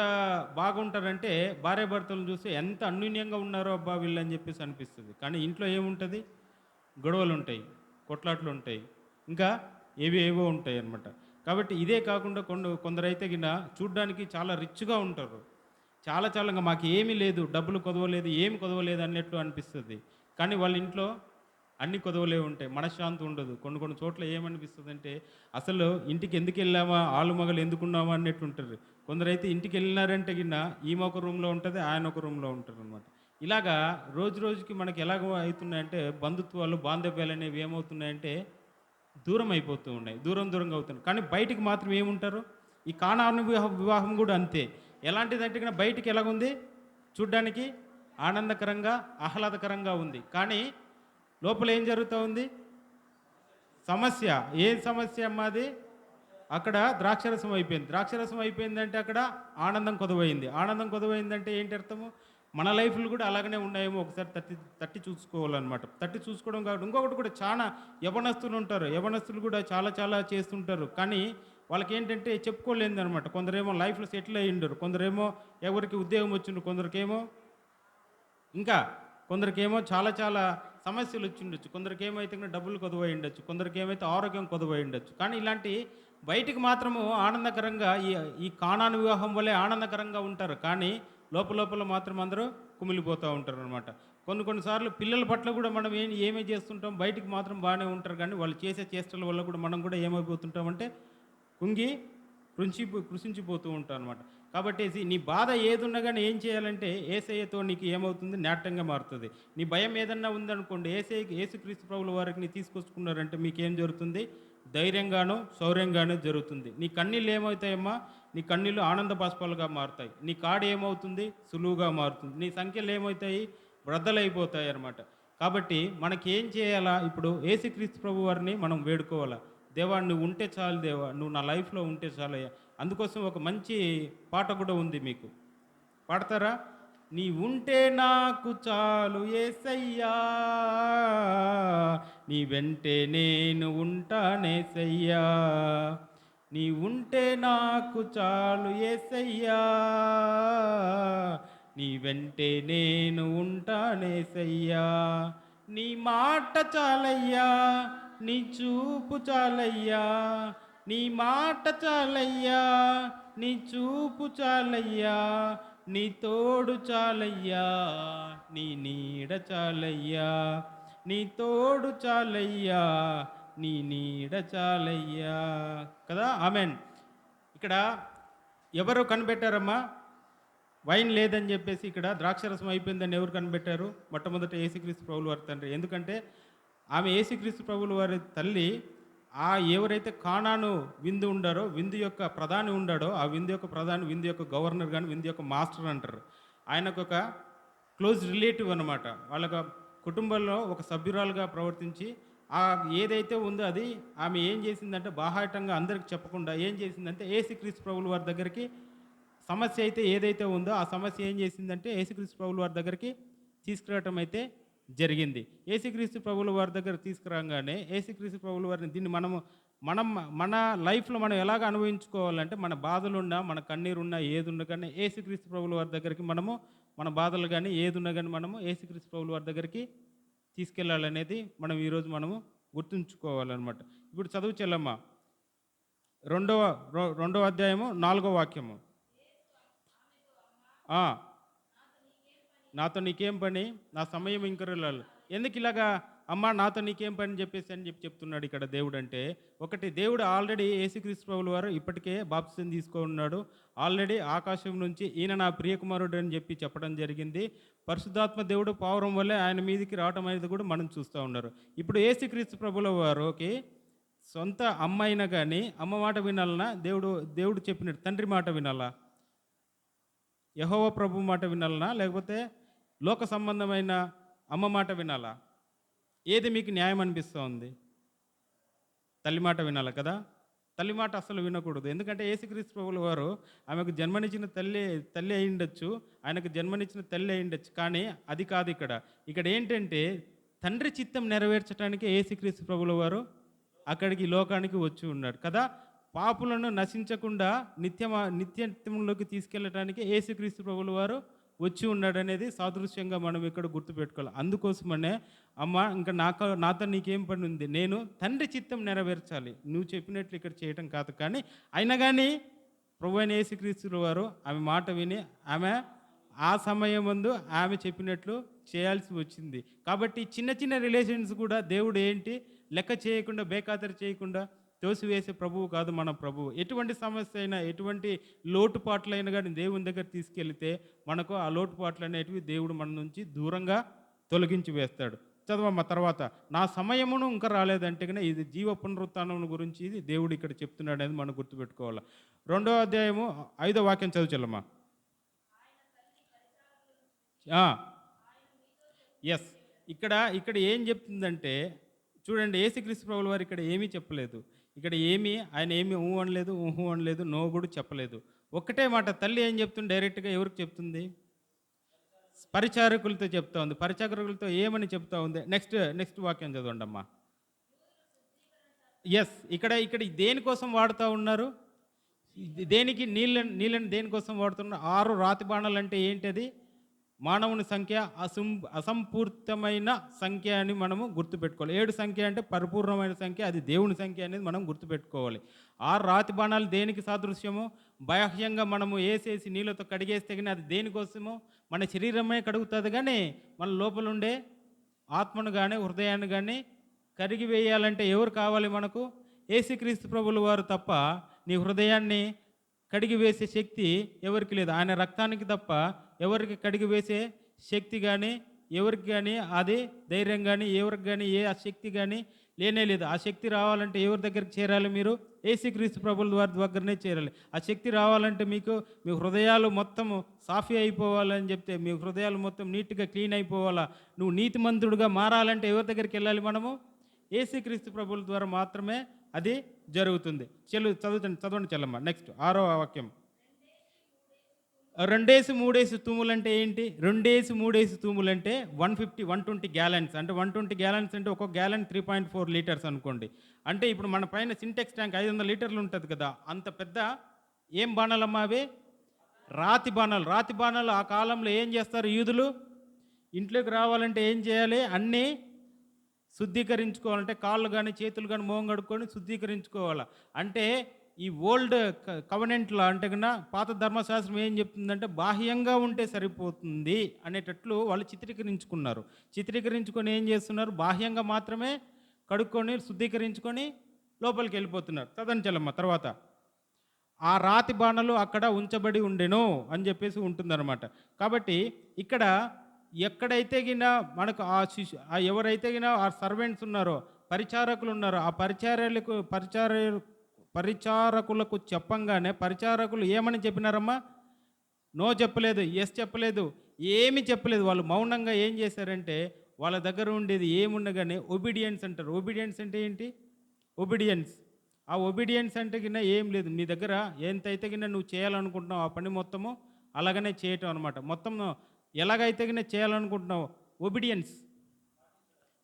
బాగుంటారంటే భార్యాభర్తలను చూస్తే ఎంత అన్యోన్యంగా ఉన్నారో అబ్బా! వీళ్ళని చెప్పేసి అనిపిస్తది. కానీ ఇంట్లో ఏముంటది? గొడవలుంటాయి, కొట్లాట్లుంటాయి. ఇంకా ఏవేవో ఉంటాయన్నమాట. కాబట్టి ఇదే కాకుండా కొందరైతే గిన చూడ్డానికి చాలా రిచ్‌గా ఉంటారు. చాలా చాలా ఇంగ మాకేమీ లేదు, డబ్బులు కొదవలేదు, ఏమి కొదవలేదు అన్నట్లు అనిపిస్తది. కానీ వాళ్ళ ఇంట్లో అన్ని కొదవలే ఉంటాయి. మనశ్శాంతి ఉండదు. కొన్ని కొన్ని చోట్ల ఏమనిపిస్తదంటే, అసలు ఇంటికి ఎందుకెళ్ళామా, ఆలు మగలు ఎందుకున్నామా అన్నట్టుంటది. కొందరైతే ఇంటికెళ్ళినారంటే గిన ఈమె ఒక రూమ్‌లో ఉంటది, ఆయన ఒక రూమ్‌లో ఉంటారనమాట. ఇలాగా రోజు రోజుకి మనకి ఎలాగ అయితున్నాయంటే బంధుత్వాలు, బాంధవ్యాలనేవి ఏమవుతున్నాయంటే దూరం అయిపోతూ ఉన్నాయి. దూరం దూరంగా అవుతున్నాయి. కానీ బయటికి మాత్రం ఏముంటారు? ఈ కానాను వివాహం గూడా అంతే. ఎలాంటిదంటే గనక బయటికి ఎలాగుంది? చూడ్డానికి ఆనందకరంగా, ఆహ్లాదకరంగా ఉంది. కానీ లోపల ఏం జరుగుతా ఉంది? సమస్య. ఏం సమస్య అమ్మా అది? అక్కడ ద్రాక్షరసం అయిపోయింది. ద్రాక్షరసం అయిపోయిందంటే అక్కడ ఆనందం కొదువైంది. ఆనందం కొదువైందంటే ఏంటి అర్థము? మన లైఫ్‌లు కూడా అలాగనే ఉన్నాయేమో ఒకసారి తట్టి తట్టి చూసుకోవాలనమాట. తట్టి చూసుకోవడం కాకుండా ఇంకొకటి కూడా చానా యవ్వనస్తులు ఉంటారు. యవ్వనస్తులు కూడా చాలా చాలా చేస్తుంటారు. కానీ వాళ్ళకేంటంటే చెప్పుకోలేనిదనమాట. కొందరేమో లైఫ్‌లో సెటిల్ అయ్యుండరు. కొందరేమో ఎవరికి ఉద్యోగం వచ్చిండ్రు. కొందరికేమో ఇంకా కొందరికేమో చాలా చాలా సమస్యలు వచ్చిండొచ్చు. కొందరికేమైతే గనుక డబ్బులు కొదువై ఉండొచ్చు. కొందరికేమైతే ఆరోగ్యం కొదువై ఉండొచ్చు. కానీ ఇలాంటి బయటికి మాత్రము ఆనందకరంగా ఈ కానాను వివాహం వలె ఆనందకరంగా ఉంటారు. కానీ లోపల మాత్రం అందరూ కుమిలిపోతూ ఉంటారనమాట. కొన్ని కొన్ని సార్లు పిల్లల పట్ల కూడా మనం ఏమి చేస్తుంటాం, బయటికి మాత్రం బాగానే ఉంటారు కానీ వాళ్ళు చేసే చేష్టల వల్ల కూడా మనం కూడా ఏమైపోతుంటామంటే కుంగి కృషించిపోతూ ఉంటాం అనమాట. కాబట్టి నీ బాధ ఏదున్నా గానీ ఏం చేయాలంటే యేసయ్యతో నీకు ఏమవుతుంది? నాట్యంగా మారుతుంది. నీ భయం ఏదన్నా ఉందనుకోండి, యేసుక్రీస్తు ప్రభుల వారికి తీసుకొచ్చుకున్నారంటే మీకేం జరుగుతుంది? ధైర్యంగాను, శౌర్యంగాను జరుగుతుంది. నీ కన్నీళ్ళు ఏమవుతాయమ్మా? నీ కన్నీళ్ళు ఆనంద బాష్పాలుగా మారుతాయి. నీ కాడు ఏమవుతుంది? సులువుగా మారుతుంది. నీ సంఖ్యలు ఏమవుతాయి? బ్రద్దలైపోతాయి అన్నమాట. కాబట్టి మనకేం చేయాలా? ఇప్పుడు యేసుక్రీస్తు ప్రభు వారిని మనం వేడుకోవాలా. దేవా నువ్వు ఉంటే చాలు దేవా, నువ్వు నా లైఫ్‌లో ఉంటే చాలయ్యా. అందుకోసం ఒక మంచి పాట కూడా ఉంది మీకు. పాడతారా? నీవుంటే నాకు చాలు యేసయ్యా, నీ వెంటే నేను ఉంటానేసయ్యా. నీవుంటే నాకు చాలు యేసయ్యా, నీ వెంటే నేను ఉంటానేసయ్యా. నీ మాట చాలయ్యా, నీ చూపు చాలయ్యా, నీ మాట చాలయ్యా, నీ చూపు చాలయ్యా, నీ తోడు చాలయ్యా, నీ నీడ చాలయ్యా, నీ తోడు చాలయ్యా, నీ నీడ చాలయ్యా. కదా ఆమెన్. ఇక్కడ ఎవరు కనిపెట్టారమ్మా? వైన్ లేదని చెప్పేసి ఇక్కడ ద్రాక్షరసం అయిపోయిందని ఎవరు కనిపెట్టారు? మొట్టమొదట యేసుక్రీస్తు ప్రభుల వారి తండ్రి. ఎందుకంటే ఆమె యేసుక్రీస్తు ప్రభుల వారి తల్లి ఎవరైతే కానాను విందు ఉండారో, విందు యొక్క ప్రధాని ఉండాడో, ఆ విందు యొక్క ప్రధాని, విందు యొక్క గవర్నర్ కానీ, విందు యొక్క మాస్టర్ అంటారు. ఆయనకు ఒక క్లోజ్ రిలేటివ్ అనమాట. వాళ్ళ కుటుంబంలో ఒక సభ్యురాలుగా ప్రవర్తించి ఆ ఏదైతే ఉందో అది ఆమె ఏం చేసిందంటే బాహాటంగా అందరికి చెప్పకుండా ఏం చేసిందంటే యేసుక్రీస్తు ప్రభుల వారి దగ్గరికి సమస్య అయితే ఏదైతే ఉందో ఆ సమస్య ఏం చేసిందంటే యేసుక్రీస్తు ప్రభుల వారి దగ్గరికి తీసుకురావటం అయితే జరిగింది. యేసుక్రీస్తు ప్రభుల వారి దగ్గర తీసుకురాగానే యేసుక్రీస్తు ప్రభుల వారిని దీన్ని మనం మన లైఫ్‌లో మనం ఎలాగ అనుభవించుకోవాలంటే మన బాధలున్నా, మన కన్నీరున్నా, ఏదున్నా కానీ యేసుక్రీస్తు ప్రభుల వారి దగ్గరికి మనము మన బాధలు గానీ, ఏదున్నా గానీ మనము యేసుక్రీస్తు ప్రభుల వారి దగ్గరికి తీసుకెళ్ళాలనేది మనం ఈరోజు మనము గుర్తుంచుకోవాలన్నమాట. ఇప్పుడు చదువు చెల్లమ్మ. రెండవ అధ్యాయము 4వ వాక్యము. ఆ! నాతో నీకేం పని? నా సమయం ఇంకరులాలు. ఎందుకు ఇలాగా అమ్మా నాతో నీకేం పని అని చెప్పి చెప్తున్నాడు ఇక్కడ దేవుడంటే, ఒకటి దేవుడు ఆల్రెడీ యేసుక్రీస్తు ప్రభుల వారు ఇప్పటికే బాప్తిసం తీసుకున్నాడు. ఆల్రెడీ ఆకాశం నుంచి ఈయన నా ప్రియకుమారుడు అని చెప్పి చెప్పడం జరిగింది. పరిశుద్ధాత్మ దేవుడు పావురం వల్లే ఆయన మీదకి రావటం అనేది కూడా మనం చూస్తూ ఉన్నారు. ఇప్పుడు యేసుక్రీస్తు ప్రభుల వారికి సొంత అమ్మ అయినా కానీ అమ్మ మాట వినాలన్నా దేవుడు చెప్పినట్టు తండ్రి మాట వినాలా? యెహోవా ప్రభు మాట వినాలనా? లేకపోతే లోక సంబంధమైన అమ్మ మాట వినాలా? ఏది మీకు న్యాయం అనిపిస్తూ ఉంది? తల్లి మాట వినాలి కదా. తల్లి మాట అస్సలు వినకూడదు. ఎందుకంటే యేసుక్రీస్తు ప్రభుల వారు ఆమెకు జన్మనిచ్చిన తల్లి అయి ఉండొచ్చు, ఆయనకు జన్మనిచ్చిన తల్లి అయి ఉండొచ్చు. కానీ అది కాదు ఇక్కడ. ఇక్కడ ఏంటంటే తండ్రి చిత్తం నెరవేర్చడానికి యేసుక్రీస్తు ప్రభుల వారు అక్కడికి లోకానికి వచ్చి ఉన్నాడు కదా. పాపులను నశించకుండా నిత్యత్వంలోకి తీసుకెళ్ళటానికి యేసుక్రీస్తు ప్రభుల వారు వచ్చి ఉన్నాడనేది సాదృశ్యంగా మనం ఇక్కడ గుర్తుపెట్టుకోవాలి. అందుకోసమనే అమ్మ ఇంకా నాతో నీకేం పని ఉంది? నేను తండ్రి చిత్తం నెరవేర్చాలి, నువ్వు చెప్పినట్లు ఇక్కడ చేయటం కాదు. కానీ అయినా కానీ ప్రభు అయిన యేసుక్రీస్తు వారు ఆమె మాట విని ఆమె ఆ సమయం ముందు ఆమె చెప్పినట్లు చేయాల్సి వచ్చింది. కాబట్టి చిన్న చిన్న రిలేషన్స్ కూడా దేవుడు ఏంటి లెక్క చేయకుండా, బేఖాతరు చేయకుండా తోసివేసే ప్రభువు కాదు మన ప్రభువు. ఎటువంటి సమస్య అయినా, ఎటువంటి లోటుపాట్లైనా కానీ దేవుని దగ్గర తీసుకెళ్తే మనకు ఆ లోటుపాట్లు అనేటివి దేవుడు మన నుంచి దూరంగా తొలగించి వేస్తాడు. చదవమ్మ తర్వాత. నా సమయమును ఇంకా రాలేదంటే కన్నా ఇది జీవ పునరుత్థానం గురించి ఇది దేవుడు ఇక్కడ చెప్తున్నాడు అనేది మనం గుర్తుపెట్టుకోవాలి. 2వ అధ్యాయము 5వ వాక్యం చదువు చెల్లమ్మా. ఎస్, ఇక్కడ ఏం చెప్తుందంటే చూడండి, యేసుక్రీస్తు ప్రభుల వారు ఇక్కడ ఏమీ చెప్పలేదు. ఇక్కడ ఆయన ఏమీ ఊహు అనలేదు, నో కూడా చెప్పలేదు. ఒక్కటే మాట తల్లి ఏం చెప్తుంది? డైరెక్ట్గా ఎవరికి చెప్తుంది? పరిచారకులతో చెప్తా ఉంది. పరిచారకులతో ఏమని చెప్తా ఉంది? నెక్స్ట్ వాక్యం చదవండి అమ్మా. ఎస్, ఇక్కడ దేనికోసం వాడుతూ ఉన్నారు? దేనికి నీళ్ళని దేనికోసం వాడుతున్నారు? 6 రాతి బాణాలు అంటే ఏంటి? అది మానవుని సంఖ్య, అసంపూర్తమైన సంఖ్య అని మనము గుర్తుపెట్టుకోవాలి. 7 సంఖ్య అంటే పరిపూర్ణమైన సంఖ్య, అది దేవుని సంఖ్య అనేది మనం గుర్తుపెట్టుకోవాలి. 6 రాతి బాణాలు దేనికి సాదృశ్యము? బాహ్యంగా మనము వేసేసి నీళ్ళతో కడిగేస్తే కానీ అది దేనికోసము? మన శరీరమే కడుగుతుంది, కానీ మన లోపల ఉండే ఆత్మను కానీ హృదయాన్ని కానీ కడిగి వేయాలంటే ఎవరు కావాలి మనకు? యేసుక్రీస్తు ప్రభుల వారు తప్ప నీ హృదయాన్ని కడిగి వేసే శక్తి ఎవరికి లేదు. ఆయన రక్తానికి తప్ప ఎవరికి కడిగి వేసే శక్తి కానీ ఎవరికి కానీ అది ధైర్యం కానీ ఎవరికి కానీ ఆ శక్తి కానీ లేనే లేదు. ఆ శక్తి రావాలంటే ఎవరి దగ్గరికి చేరాలి? మీరు యేసుక్రీస్తు ప్రభుల వారి దగ్గరనే చేరాలి. ఆ శక్తి రావాలంటే మీ హృదయాలు మొత్తం సాఫీ అయిపోవాలని చెప్తే, మీ హృదయాలు మొత్తం నీట్గా క్లీన్ అయిపోవాలా, నువ్వు నీతిమంతుడుగా మారాలంటే ఎవరి దగ్గరికి వెళ్ళాలి? మనము యేసుక్రీస్తు ప్రభుల ద్వారా మాత్రమే అది జరుగుతుంది. చదవండి చెల్లమ్మ. నెక్స్ట్ 6వ వాక్యం. 2 తూములు అంటే ఏంటి? 2 తూములు అంటే 120 గ్యాలన్స్. అంటే 120 గ్యాలన్స్ అంటే ఒక్కొక్క గ్యాలన్ 3.4 లీటర్స్ అనుకోండి. అంటే ఇప్పుడు మన పైన సింటెక్స్ ట్యాంక్ 500 లీటర్లు ఉంటుంది కదా, అంత పెద్ద ఏం బాణాలమ్మా అవి? రాతి బాణాలు. రాతి బాణాలు ఆ కాలంలో ఏం చేస్తారు యూదులు? ఇంట్లోకి రావాలంటే ఏం చేయాలి? అన్నీ శుద్ధీకరించుకోవాలంటే కాళ్ళు కానీ చేతులు కానీ మోహం కడుక్కొని శుద్ధీకరించుకోవాలి. అంటే ఈ ఓల్డ్ కవనెంట్లో అంటే కన్నా పాత ధర్మశాస్త్రం ఏం చెప్తుందంటే బాహ్యంగా ఉంటే సరిపోతుంది అనేటట్లు వాళ్ళు చిత్రీకరించుకొని ఏం చేస్తున్నారు? బాహ్యంగా మాత్రమే కడుక్కొని శుద్ధీకరించుకొని లోపలికి వెళ్ళిపోతున్నారు. చదవండి తర్వాత. ఆ రాతి బాణలు అక్కడ ఉంచబడి ఉండెను అని చెప్పేసి ఉంటుందన్నమాట. కాబట్టి ఇక్కడ ఎక్కడైతే గిన మనకు ఎవరైతే గిన ఆ సర్వెంట్స్ ఉన్నారో, పరిచారకులు ఉన్నారో, ఆ పరిచారకులకు చెప్పంగానే పరిచారకులు ఏమని చెప్పినారమ్మా? నో చెప్పలేదు, ఎస్ చెప్పలేదు, ఏమి చెప్పలేదు. వాళ్ళు మౌనంగా ఏం చేశారంటే వాళ్ళ దగ్గర ఉండేది ఏమున్నా కానీ ఒబీడియన్స్ అంటారు. ఒబీడియన్స్ అంటే ఏంటి? ఒబీడియన్స్. ఆ ఒబీడియన్స్ అంటే గిన ఏం లేదు. నీ దగ్గర ఎంతైతే గిన నువ్వు చేయాలనుకుంటున్నావో ఆ పని మొత్తము అలాగనే చేయటం అనమాట. మొత్తం ఎలాగైతే గిన చేయాలనుకుంటున్నావో ఒబీడియన్స్.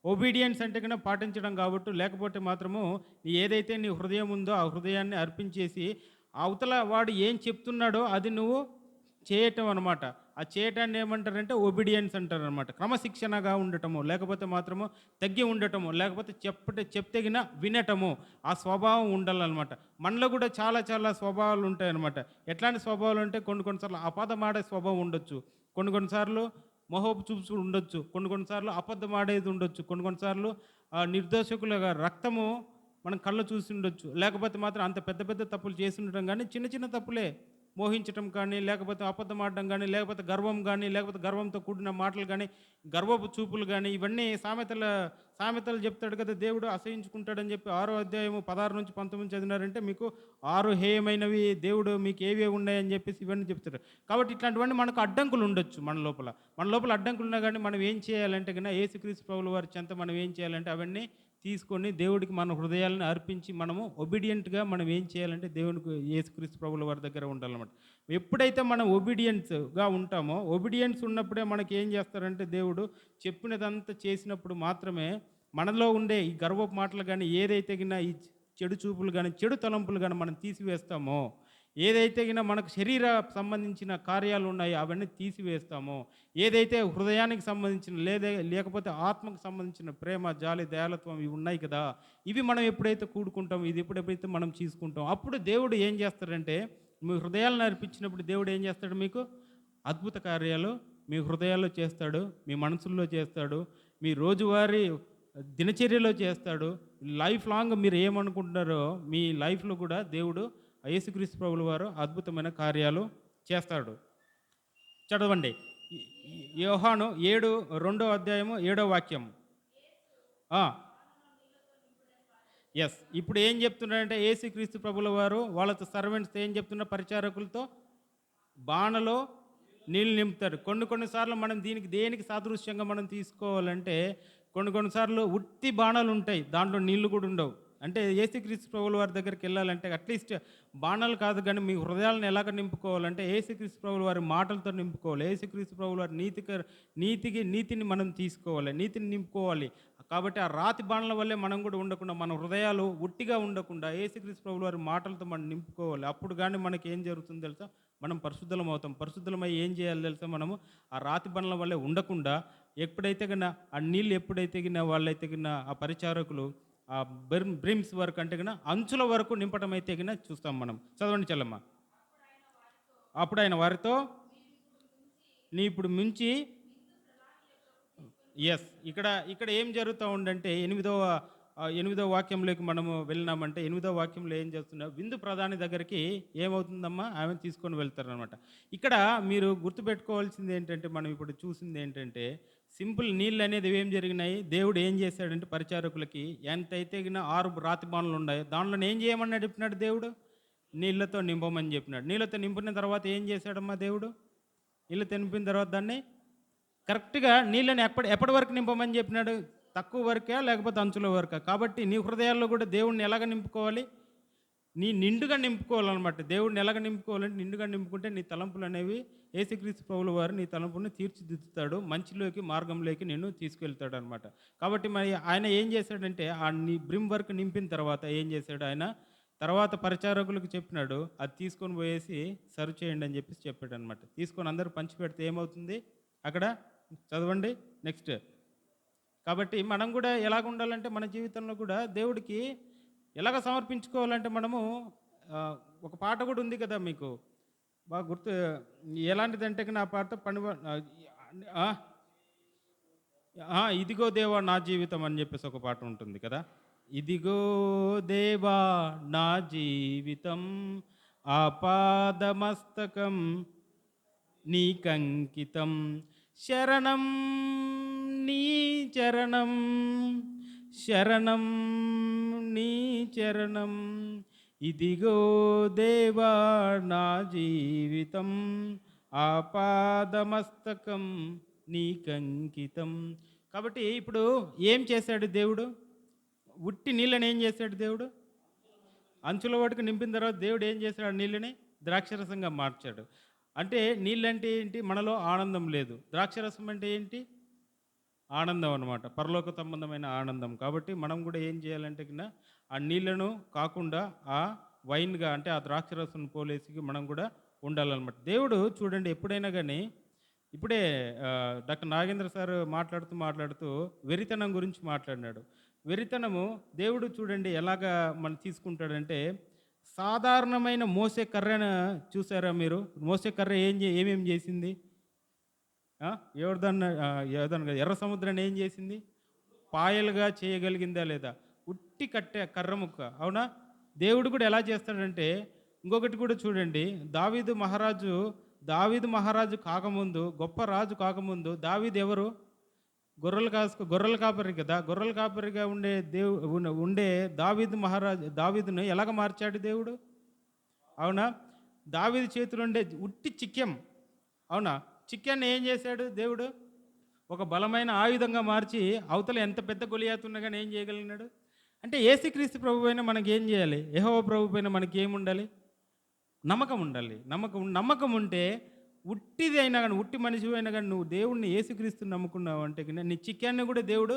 ఒబీడియన్స్ అంటే కన్నా పాటించడం కాబట్టి, లేకపోతే మాత్రము నీ ఏదైతే నీ హృదయం ఉందో ఆ హృదయాన్ని అర్పించేసి అవతల వాడు ఏం చెప్తున్నాడో అది నువ్వు చేయటం అనమాట. ఆ చేయటాన్ని ఏమంటారంటే ఒబీడియన్స్ అంటారనమాట. క్రమశిక్షణగా ఉండటము, లేకపోతే మాత్రము తగ్గి ఉండటము, లేకపోతే చెప్తే గిన వినటము, ఆ స్వభావం ఉండాలన్నమాట. మనలో కూడా చాలా చాలా స్వభావాలు ఉంటాయన్నమాట. ఎట్లాంటి స్వభావాలు అంటే కొన్ని కొన్నిసార్లు అబద్ధమాడే స్వభావం ఉండొచ్చు. కొన్ని కొన్నిసార్లు మొహోపు చూపు ఉండొచ్చు. కొన్ని కొన్నిసార్లు అబద్ధం ఆడేది ఉండొచ్చు. కొన్ని కొన్నిసార్లు నిర్దోషకులుగా రక్తము మనం కళ్ళు చూసి ఉండొచ్చు. లేకపోతే మాత్రం అంత పెద్ద పెద్ద తప్పులు చేసి ఉండటం గానీ, చిన్న చిన్న తప్పులే. మోహించటం కానీ, లేకపోతే అబద్ధం ఆడడం గానీ, లేకపోతే గర్వం గానీ, లేకపోతే గర్వంతో కూడిన మాటలు గానీ, గర్వపు చూపులు గానీ, ఇవన్నీ సామెతలు చెప్తాడు కదా దేవుడు అసహించుకుంటాడని చెప్పి 6వ అధ్యాయము 16-19 చదివినారంటే మీకు 6 హేయమైనవి దేవుడు మీకు ఏవేవి ఉన్నాయని చెప్పేసి ఇవన్నీ చెప్తాడు. కాబట్టి ఇట్లాంటివన్నీ మనకు అడ్డంకులు ఉండొచ్చు మన లోపల. మన లోపల అడ్డంకులు ఉన్నా కానీ మనం ఏం చేయాలంటే గన యేసుక్రీస్తు ప్రభుల వారి చెంత మనం ఏం చేయాలంటే అవన్నీ తీసుకొని దేవుడికి మన హృదయాలను అర్పించి మనము ఒబీడియంట్‌గా మనం ఏం చేయాలంటే దేవునికి యేసుక్రీస్తు ప్రభుల వారి దగ్గర ఉండాలన్నమాట. ఎప్పుడైతే మనం ఒబీడియన్స్‌గా ఉంటామో, ఒబీడియన్స్ ఉన్నప్పుడే మనకి ఏం చేస్తారంటే దేవుడు చెప్పినదంతా చేసినప్పుడు మాత్రమే మనలో ఉండే ఈ గర్వపు మాటలు గానీ, ఏదైతే గిన ఈ చెడు చూపులు గానీ, చెడు తలంపులు గానీ మనం తీసివేస్తామో, ఏదైతే గిన మనకు శరీర సంబంధించిన కార్యాలు ఉన్నాయో అవన్నీ తీసివేస్తామో, ఏదైతే హృదయానికి సంబంధించిన లేకపోతే ఆత్మకు సంబంధించిన ప్రేమ, జాలి, దయాళత్వం ఇవి ఉన్నాయి కదా, ఇవి మనం ఎప్పుడైతే కూడుకుంటామో, ఇది ఎప్పుడైతే మనం తీసుకుంటాం, అప్పుడు దేవుడు ఏం చేస్తాడంటే మీ హృదయాలను అర్పించినప్పుడు దేవుడు ఏం చేస్తాడు మీకు? అద్భుత కార్యాలు మీ హృదయాల్లో చేస్తాడు, మీ మనసుల్లో చేస్తాడు, మీ రోజువారీ దినచర్యలో చేస్తాడు. లైఫ్ లాంగ్ మీరు ఏమనుకుంటున్నారో మీ లైఫ్లో కూడా దేవుడు యేసుక్రీస్తు ప్రభుల వారు అద్భుతమైన కార్యాలు చేస్తాడు. చదవండి. యోహాను 2వ అధ్యాయము 7వ వాక్యం. ఎస్. ఇప్పుడు ఏం చెప్తున్నాడంటే యేసుక్రీస్తు ప్రభుల వారు వాళ్ళతో సర్వెంట్స్ ఏం చెప్తున్నారు? పరిచారకులతో బాణలో నీళ్ళు నింపుతారు. కొన్నిసార్లు మనం దేనికి సాదృశ్యంగా మనం తీసుకోవాలంటే కొన్నిసార్లు ఉత్తి బాణాలు ఉంటాయి, దాంట్లో నీళ్లు కూడా ఉండవు. అంటే యేసుక్రీస్తు ప్రభుల వారి దగ్గరికి వెళ్ళాలంటే అట్లీస్ట్ బాణాలు కాదు కానీ మీ హృదయాలను ఎలాగ నింపుకోవాలంటే యేసుక్రీస్తు ప్రభుల వారి మాటలతో నింపుకోవాలి. యేసుక్రీస్తు ప్రభుల వారి నీతిని మనం తీసుకోవాలి, నీతిని నింపుకోవాలి. కాబట్టి ఆ రాతి బాణల వల్లే మనం కూడా ఉండకుండా మన హృదయాలు ఉట్టిగా ఉండకుండా యేసుక్రీస్తు ప్రభుల వారి మాటలతో మనం నింపుకోవాలి. అప్పుడు కానీ మనకి ఏం జరుగుతుందో తెలుసా? మనం పరిశుద్ధలం అవుతాం. పరిశుద్ధమై ఏం చేయాలి తెలుసా? మనము ఆ రాతి బండ్ల వల్లే ఉండకుండా ఎప్పుడైతే గిన ఆ నీళ్ళు ఎప్పుడైతే గిన వాళ్ళైతే గిన ఆ పరిచారకులు ఆ బ్రిమ్స్ వరకు అంటే గిన అంచుల వరకు నింపటం అయితే గిన చూస్తాం మనం. చదవండి చెల్లమ్మ. అప్పుడు ఆయన వారితో నీ ఇప్పుడు మించి ఎస్. ఇక్కడ ఏం జరుగుతూ ఉందంటే 8వ వాక్యంలోకి మనము వెళ్ళినామంటే 8వ వాక్యంలో ఏం చేస్తున్నా విందు ప్రధాని దగ్గరికి ఏమవుతుందమ్మా ఆమె తీసుకొని వెళ్తారనమాట. ఇక్కడ మీరు గుర్తుపెట్టుకోవాల్సింది ఏంటంటే మనం ఇప్పుడు చూసింది ఏంటంటే సింపుల్ నీళ్ళు అనేది ఏం జరిగినాయి. దేవుడు ఏం చేశాడంటే పరిచారకులకి ఎంతైతే 6 రాతి బాణలు ఉన్నాయి, దాంట్లో ఏం చేయమన్నాడు చెప్పినాడు దేవుడు? నీళ్ళతో నింపమని చెప్పినాడు. నీళ్ళతో నింపిన తర్వాత ఏం చేశాడమ్మా దేవుడు? నీళ్ళతో నింపిన తర్వాత దాన్ని కరెక్ట్గా నీళ్ళని ఎప్పటి వరకు నింపమని చెప్పినాడు? తక్కువ వరకా లేకపోతే అంచుల వరకా? కాబట్టి నీ హృదయాల్లో కూడా దేవుడిని ఎలాగ నింపుకోవాలి? నీ నిండుగా నింపుకోవాలన్నమాట. దేవుడిని ఎలాగ నింపుకోవాలంటే నిండుగా నింపుకుంటే నీ తలంపులు అనేవి యేసుక్రీస్తు ప్రభుల వారు నీ తలంపుని తీర్చిదిద్దుతాడు, మంచిలోకి మార్గంలోకి నిన్ను తీసుకెళ్తాడు అనమాట. కాబట్టి మరి ఆయన ఏం చేశాడంటే ఆ బ్రిమ్ వర్క్ నింపిన తర్వాత ఏం చేశాడు ఆయన? తర్వాత పరిచారకులకు చెప్పినాడు అది తీసుకొని పోయేసి సర్వ్ చేయండి అని చెప్పేసి చెప్పాడు అనమాట. తీసుకొని అందరూ పంచి పెడితే ఏమవుతుంది అక్కడ? చదవండి నెక్స్ట్. కాబట్టి మనం కూడా ఎలాగ ఉండాలంటే మన జీవితంలో కూడా దేవుడికి ఎలాగ సమర్పించుకోవాలంటే మనము ఒక పాట కూడా ఉంది కదా మీకు బాగా గుర్తు. ఎలాంటిదంటే నా పాట ఇదిగో దేవా నా జీవితం అని చెప్పేసి ఒక పాట ఉంటుంది కదా. ఇదిగో దేవా నా జీవితం ఆపాదమస్తకం నీకంకితం శరణం నీ చరణం శరణం నీ చరణం. ఇదిగో దేవా నా జీవితం ఆపాదమస్తకం నీకంకితం కాబట్టి ఇప్పుడు ఏం చేశాడు దేవుడు? ఉట్టి నీళ్ళని ఏం చేశాడు దేవుడు? అంచుల వరకు నింపిన తర్వాత దేవుడు ఏం చేశాడు? ఆ నీళ్ళని ద్రాక్షరసంగా మార్చాడు. అంటే నీళ్ళంటే ఏంటి? మనలో ఆనందం లేదు. ద్రాక్షరసం అంటే ఏంటి? ఆనందం అనమాట. పరలోక సంబంధమైన ఆనందం. కాబట్టి మనం కూడా ఏం చేయాలంటే గిన ఆ నీళ్ళను కాకుండా ఆ వైన్‌గా అంటే ఆ ద్రాక్షరసం పోలేసి మనం కూడా ఉండాలనమాట. దేవుడు చూడండి ఎప్పుడైనా గాని ఇప్పుడే డాక్టర్ నాగేంద్ర సార్ మాట్లాడుతూ వెరితనం గురించి మాట్లాడినాడు. వెరితనము దేవుడు చూడండి ఎలాగా మనం తీసుకుంటాడంటే సాధారణమైన మోసే కర్రను చూసారా మీరు? మోసే కర్ర ఏమేం చేసింది? ఆ! యోర్దాను కాదు, ఎర్ర సముద్రాన్ని ఏం చేసింది? పాయలుగా చేయగలిగిందా లేదా? ఉట్టి కట్టె కర్ర ముక్క. అవునా? దేవుడు కూడా ఎలా చేస్తాడంటే ఇంకొకటి కూడా చూడండి. దావీదు మహారాజు కాకముందు, గొప్ప రాజు కాకముందు దావీదు ఎవరు? గొర్రెల కాపరి కదా! గొర్రెల కాపరిగా ఉండే దావీదును ఎలాగ మార్చాడు దేవుడు? అవునా? దావీదు చేతిలో ఉండే ఉట్టి చిక్కెం. అవునా? చిక్కెన్ని ఏం చేశాడు దేవుడు? ఒక బలమైన ఆయుధంగా మార్చి అవతల ఎంత పెద్ద గొలియాతు ఉన్నా గాని ఏం చేయగలిగినాడు? అంటే యేసుక్రీస్తు ప్రభు పైన మనకేం చేయాలి? యెహోవా ప్రభు పైన మనకేముండాలి? నమ్మకం ఉండాలి. నమ్మకం ఉంటే ఉట్టిది అయినా గాని, ఉట్టి మనిషివైనా గాని నువ్వు దేవుడిని యేసుక్రీస్తుని నమ్ముకున్నావు అంటే గిన నీ చిక్కాన్ని కూడా దేవుడు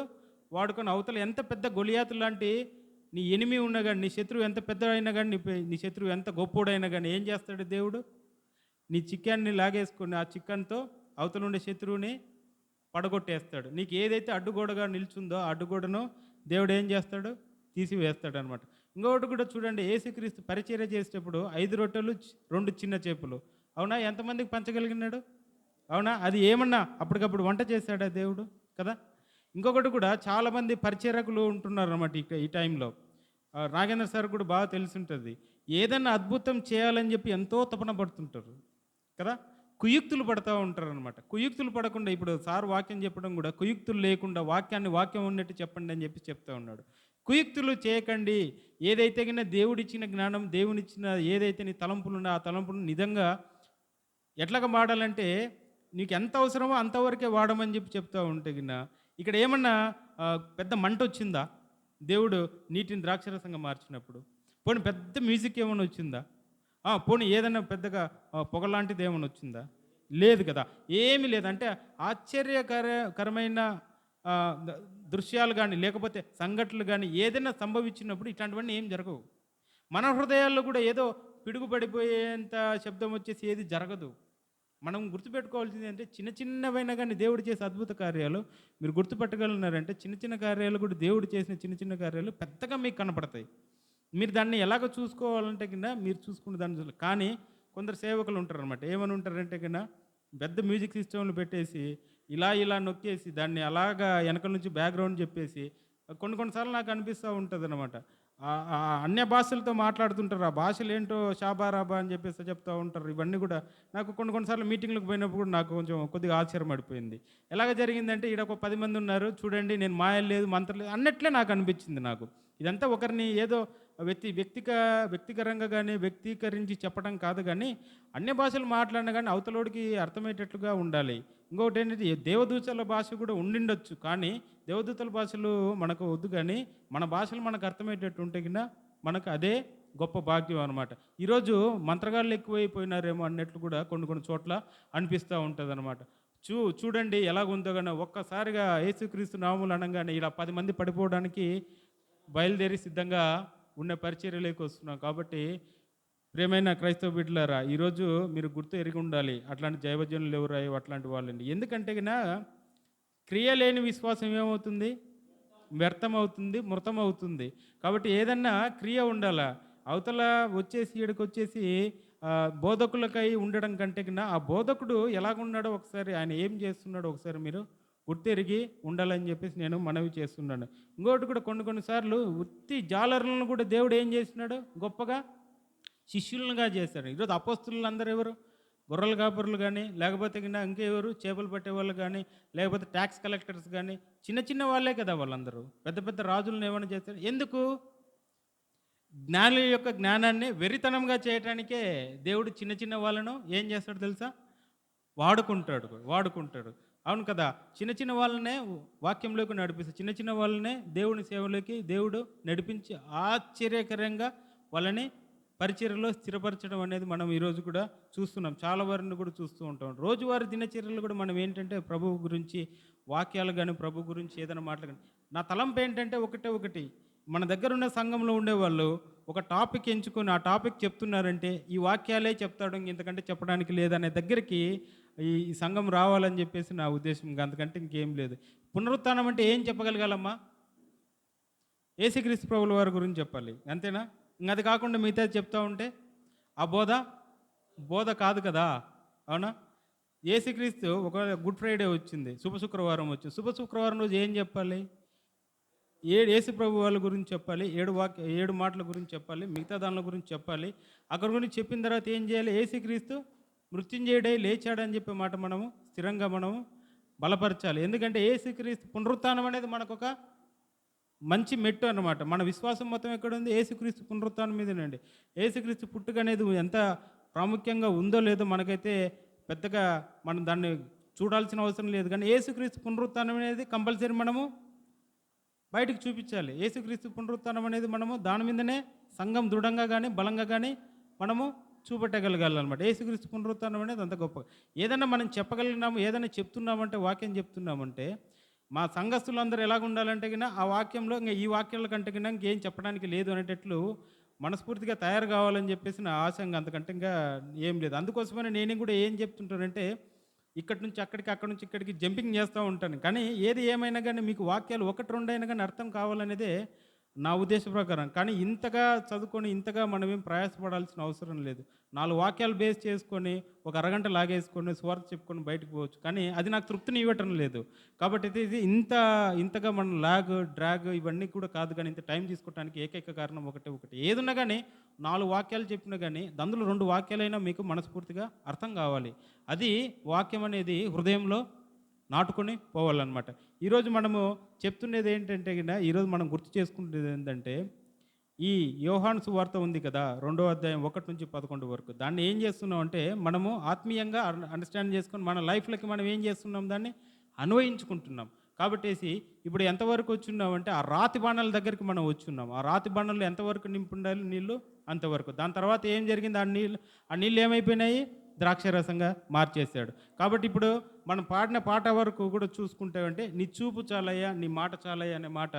వాడుకొని అవతల ఎంత పెద్ద గొలియాతు లాంటి నీ ఎనిమి ఉన్నా గాని, నీ శత్రువు ఎంత పెద్దదైనా గాని, నీ శత్రువు ఎంత గొప్పోడైనా గాని ఏం చేస్తాడు దేవుడు? నీ చిక్కాన్ని లాగేసుకొని ఆ చిక్కన్‌తో అవతలుండే శత్రువుని పడగొట్టేస్తాడు. నీకు ఏదైతే అడ్డుగోడగా నిల్చుందో ఆ అడ్డుగోడను దేవుడు ఏం చేస్తాడు? తీసివేస్తాడనమాట. ఇంకొకటి కూడా చూడండి యేసుక్రీస్తు పరిచర్య చేసేటప్పుడు 5 రొట్టెలు, 2 చిన్న చేపలు. అవునా? ఎంతమందికి పంచగలిగినాడు? అవునా? అది ఏమన్నా అప్పటికప్పుడు వంట చేశాడా దేవుడు? కదా! ఇంకొకటి కూడా చాలామంది పరిచారకులు ఉంటున్నారన్నమాట ఈ టైంలో. నాగేంద్ర సార్ కూడా బాగా తెలిసుంటది. ఏదన్నా అద్భుతం చేయాలని చెప్పి ఎంతో తపన పడుతుంటారు. కదా! కుయుక్తులు పడతా ఉంటారనమాట. కుయుక్తులు పడకుండా ఇప్పుడు సార్ వాక్యం చెప్పడం కూడా కుయుక్తులు లేకుండా వాక్యం ఉన్నట్టు చెప్పండి అని చెప్పి చెప్తా ఉన్నాడు. కుయుక్తులు చేయకండి. ఏదైతే గిన దేవుడిచ్చిన జ్ఞానం, దేవునిచ్చిన ఏదైతే నీ తలంపులున్నాయో ఆ తలంపులను నిజంగా ఎట్లాగా వాడాలంటే నీకు ఎంత అవసరమో అంతవరకే వాడమని చెప్పి చెప్తా ఉంటే గిన ఇక్కడ ఏమన్నా పెద్ద మంటొచ్చిందా? దేవుడు నీటిని ద్రాక్షరసంగా మార్చినప్పుడు. పోనీ పెద్ద మ్యూజిక్ ఏమన్నా వచ్చిందా? పోనీ ఏదన్నా పెద్దగా పొగలాంటిది ఏమన్నా వచ్చిందా? లేదు కదా! ఏమీ లేదు. అంటే కరమైన ద దృశ్యాలు గానీ, లేకపోతే సంఘటనలు గానీ ఏదైనా సంభవించినప్పుడు ఇట్లాంటివన్నీ ఏం జరగవు. మన హృదయాల్లో కూడా ఏదో పిడుగు పడిపోయేంత శబ్దం వచ్చేసి ఏది జరగదు. మనం గుర్తుపెట్టుకోవాల్సింది అంటే చిన్న చిన్నవైనా కానీ దేవుడు చేసే అద్భుత కార్యాలు మీరు గుర్తుపట్టగలిగినారంటే చిన్న చిన్న కార్యాలు కూడా దేవుడు చేసిన చిన్న చిన్న కార్యాలు పెద్దగా మీకు కనపడతాయి. మీరు దాన్ని ఎలాగ చూసుకోవాలంటే కింద మీరు చూసుకున్న దాన్ని కానీ కొందరు సేవకులు ఉంటారనమాట. ఏమని ఉంటారంటే కింద పెద్ద మ్యూజిక్ సిస్టమ్లు పెట్టేసి ఇలా నొక్కేసి దాన్ని అలాగా వెనక నుంచి బ్యాక్గ్రౌండ్ చెప్పేసి కొన్నిసార్లు నాకు అనిపిస్తూ ఉంటుంది అనమాట. అన్య భాషలతో మాట్లాడుతుంటారు. ఆ భాషలు ఏంటో షాబారాబా అని చెప్పేసి చెప్తూ ఉంటారు. ఇవన్నీ కూడా నాకు కొన్నిసార్లు మీటింగ్లకు పోయినప్పుడు కూడా నాకు కొద్దిగా ఆశ్చర్యం పడిపోయింది. ఎలాగ జరిగిందంటే ఈడ ఒక 10 మంది ఉన్నారు చూడండి, నేను మాయలు లేదు మంత్రం లేదు అన్నట్లే నాకు అనిపించింది. నాకు ఇదంతా ఒకరిని ఏదో వ్యక్తికరంగా కానీ వ్యక్తీకరించి చెప్పడం కాదు, కానీ అన్య భాషలు మాట్లాడినా కానీ అవతలోడికి అర్థమయ్యేటట్లుగా ఉండాలి. ఇంకొకటి ఏంటంటే దేవదూతల భాష కూడా ఉండిండొచ్చు, కానీ దేవదూతల భాషలు మనకు వద్దు, కానీ మన భాషలు మనకు అర్థమయ్యేటట్టు ఉంటే కింద మనకు అదే గొప్ప భాగ్యం అనమాట. ఈరోజు మంత్రగాళ్ళు ఎక్కువైపోయినారేమో అన్నట్లు కూడా కొన్ని చోట్ల అనిపిస్తూ ఉంటుంది అనమాట. చూడండి ఎలాగుందో కానీ ఒక్కసారిగా యేసుక్రీస్తు నామములు అనగానే ఇలా 10 మంది పడిపోవడానికి బయలుదేరి సిద్ధంగా ఉన్న పరిచర్యలోకి వస్తున్నాం. కాబట్టి ప్రియమైన క్రైస్తవ బిడ్డలారా, ఈరోజు మీరు గుర్తు ఎరిగి ఉండాలి. అట్లాంటి జైవజనులు ఎవరాయో అట్లాంటి వాళ్ళండి. ఎందుకంటే గినా క్రియ లేని విశ్వాసం ఏమవుతుంది? వ్యర్థమవుతుంది, మృతమవుతుంది. కాబట్టి ఏదన్నా క్రియ ఉండాలా. అవతల వచ్చేసి ఈడకొచ్చేసి బోధకులకై ఉండడం కంటే కింద ఆ బోధకుడు ఎలాగున్నాడో ఒకసారి, ఆయన ఏం చేస్తున్నాడో ఒకసారి మీరు గుర్తెరిగి ఉండాలని చెప్పేసి నేను మనవి చేస్తున్నాను. ఇంకోటి కూడా కొన్నిసార్లు ఉత్తి జాలరులను కూడా దేవుడు ఏం చేస్తున్నాడు? గొప్పగా శిష్యులుగా చేశాడు. ఈరోజు అపోస్తులు అందరూ ఎవరు? గొర్రెల కాపరులు కానీ, లేకపోతే కింద ఇంకెవరు? చేపలు పట్టేవాళ్ళు కానీ, లేకపోతే ట్యాక్స్ కలెక్టర్స్ కానీ, చిన్న వాళ్ళే కదా వాళ్ళందరూ. పెద్ద పెద్ద రాజులను ఏమైనా చేస్తారు. ఎందుకు? జ్ఞానుల యొక్క జ్ఞానాన్ని వెరితనంగా చేయటానికే దేవుడు చిన్న వాళ్ళను ఏం చేస్తాడు తెలుసా? వాడుకుంటాడు. అవును కదా! చిన్న చిన్న వాళ్ళనే వాక్యంలోకి నడిపిస్తారు. చిన్న చిన్న వాళ్ళనే దేవుని సేవలోకి దేవుడు నడిపించి ఆశ్చర్యకరంగా వాళ్ళని పరిచర్యలో స్థిరపరచడం అనేది మనం ఈరోజు కూడా చూస్తున్నాం. చాలా వారిని కూడా చూస్తూ ఉంటాం. రోజువారీ దినచర్యలు కూడా మనం ఏంటంటే ప్రభువు గురించి వాక్యాలు గాని, ప్రభు గురించి ఏదైనా మాటలు గాని నా తలంపు ఏంటంటే ఒకటే ఒకటి. మన దగ్గరున్న సంఘంలో ఉండేవాళ్ళు ఒక టాపిక్ ఎంచుకొని ఆ టాపిక్ చెప్తున్నారంటే ఈ వాక్యాలే చెప్తాడు. ఇంతకంటే చెప్పడానికి లేదనే దగ్గరికి ఈ సంఘం రావాలని చెప్పేసి నా ఉద్దేశం. ఇంక అంతకంటే ఇంకేం లేదు. పునరుత్థానం అంటే ఏం చెప్పగలగాలమ్మా? యేసుక్రీస్తు ప్రభుల వారి గురించి చెప్పాలి. అంతేనా? ఇంక అది కాకుండా మిగతాది చెప్తా ఉంటే ఆ బోధ కాదు కదా! అవునా? యేసుక్రీస్తు ఒక గుడ్ ఫ్రైడే వచ్చింది. శుభ శుక్రవారం వచ్చింది. శుభ శుక్రవారం రోజు ఏం చెప్పాలి? యేసు ప్రభు వాళ్ళ గురించి చెప్పాలి. 7 మాటల గురించి చెప్పాలి. మిగతా దానిల గురించి చెప్పాలి. అక్కడి గురించి చెప్పిన తర్వాత ఏం చేయాలి? యేసుక్రీస్తు మృత్యుంజయుడై లేచాడని చెప్పే మాట మనము స్థిరంగా మనము బలపరచాలి. ఎందుకంటే యేసుక్రీస్తు పునరుత్థానం అనేది మనకొక మంచి మెట్టు అన్నమాట. మన విశ్వాసం మొత్తం ఎక్కడుంది? యేసుక్రీస్తు పునరుత్థానం మీదేనండి. యేసుక్రీస్తు పుట్టుక అనేది ఎంత ప్రాముఖ్యంగా ఉందో లేదో మనకైతే పెద్దగా మనం దాన్ని చూడాల్సిన అవసరం లేదు. కానీ యేసుక్రీస్తు పునరుత్థానం అనేది కంపల్సరీ మనము బయటికి చూపించాలి. యేసుక్రీస్తు పునరుత్థానం అనేది మనము దాని మీదనే సంఘం దృఢంగా కానీ బలంగా కానీ మనము చూపెట్టగలగాలన్నమాట. యేసుక్రీస్తు పునరుత్థానం అనేది అంత గొప్ప. ఏదైనా మనం చెప్పగలిగినాము, ఏదైనా చెప్తున్నామంటే వాక్యం చెప్తున్నామంటే మా సంఘస్థులందరూ ఎలాగ ఉండాలంటే గిన ఆ వాక్యంలో ఇంక ఈ వాక్యాల కంటే గిన ఇంకేం చెప్పడానికి లేదు అనేటట్లు మనస్ఫూర్తిగా తయారు కావాలని చెప్పేసి నా ఆశ. అంతకంటే ఇంకా ఏం లేదు. అందుకోసమని నేను కూడా ఏం చెప్తుంటానంటే ఇక్కడి నుంచి అక్కడికి, అక్కడి నుంచి ఇక్కడికి జంపింగ్ చేస్తూ ఉంటాను. కానీ ఏది ఏమైనా కానీ మీకు వాక్యాలు 1, 2 అయినా కానీ అర్థం కావాలనేదే నా ఉద్దేశ ప్రకారం. కానీ ఇంతగా చదువుకొని, ఇంతగా మనమేం ప్రయాసపడాల్సిన అవసరం లేదు. 4 వాక్యాలు బేస్ చేసుకొని, ఒక అరగంట లాగేసుకొని, సువార్త చెప్పుకొని బయటకు పోవచ్చు. కానీ అది నాకు తృప్తిని ఇవ్వటం లేదు. కాబట్టి ఇది ఇంతగా మనం డ్రాగ్ ఇవన్నీ కూడా కాదు. కానీ ఇంత టైం తీసుకోవడానికి ఏకైక కారణం ఒకటే ఒకటి. ఏదున్నా కానీ 4 వాక్యాలు చెప్పినా కానీ అందులో 2 వాక్యాలైనా మీకు మనస్ఫూర్తిగా అర్థం కావాలి. అది వాక్యం అనేది హృదయంలో నాటుకొని పోవాలన్నమాట. ఈరోజు మనము చెప్తున్నది ఏంటంటే ఈరోజు మనం గుర్తు చేసుకుంటున్నది ఏంటంటే ఈ యోహాను సువార్త ఉంది కదా, 2వ అధ్యాయం 1 నుంచి 11 వరకు. దాన్ని ఏం చేస్తున్నాం అంటే మనము ఆత్మీయంగా అండర్స్టాండ్ చేసుకొని మన లైఫ్లోకి మనం ఏం చేస్తున్నాం, దాన్ని అన్వయించుకుంటున్నాం. కాబట్టేసి ఇప్పుడు ఎంతవరకు వచ్చున్నామంటే ఆ రాతి బాణాల దగ్గరికి మనం వచ్చున్నాం. ఆ రాతి బాణాలు ఎంతవరకు నింపుండాలి నీళ్ళు అంతవరకు. దాని తర్వాత ఏం జరిగింది? ఆ నీళ్ళు ఏమైపోయినాయి? ద్రాక్షరసంగా మార్చేశాడు. కాబట్టి ఇప్పుడు మనం పాడిన పాట వరకు కూడా చూసుకుంటామంటే నీ చూపు చాలయ్యా, నీ మాట చాలయ్యా అనే మాట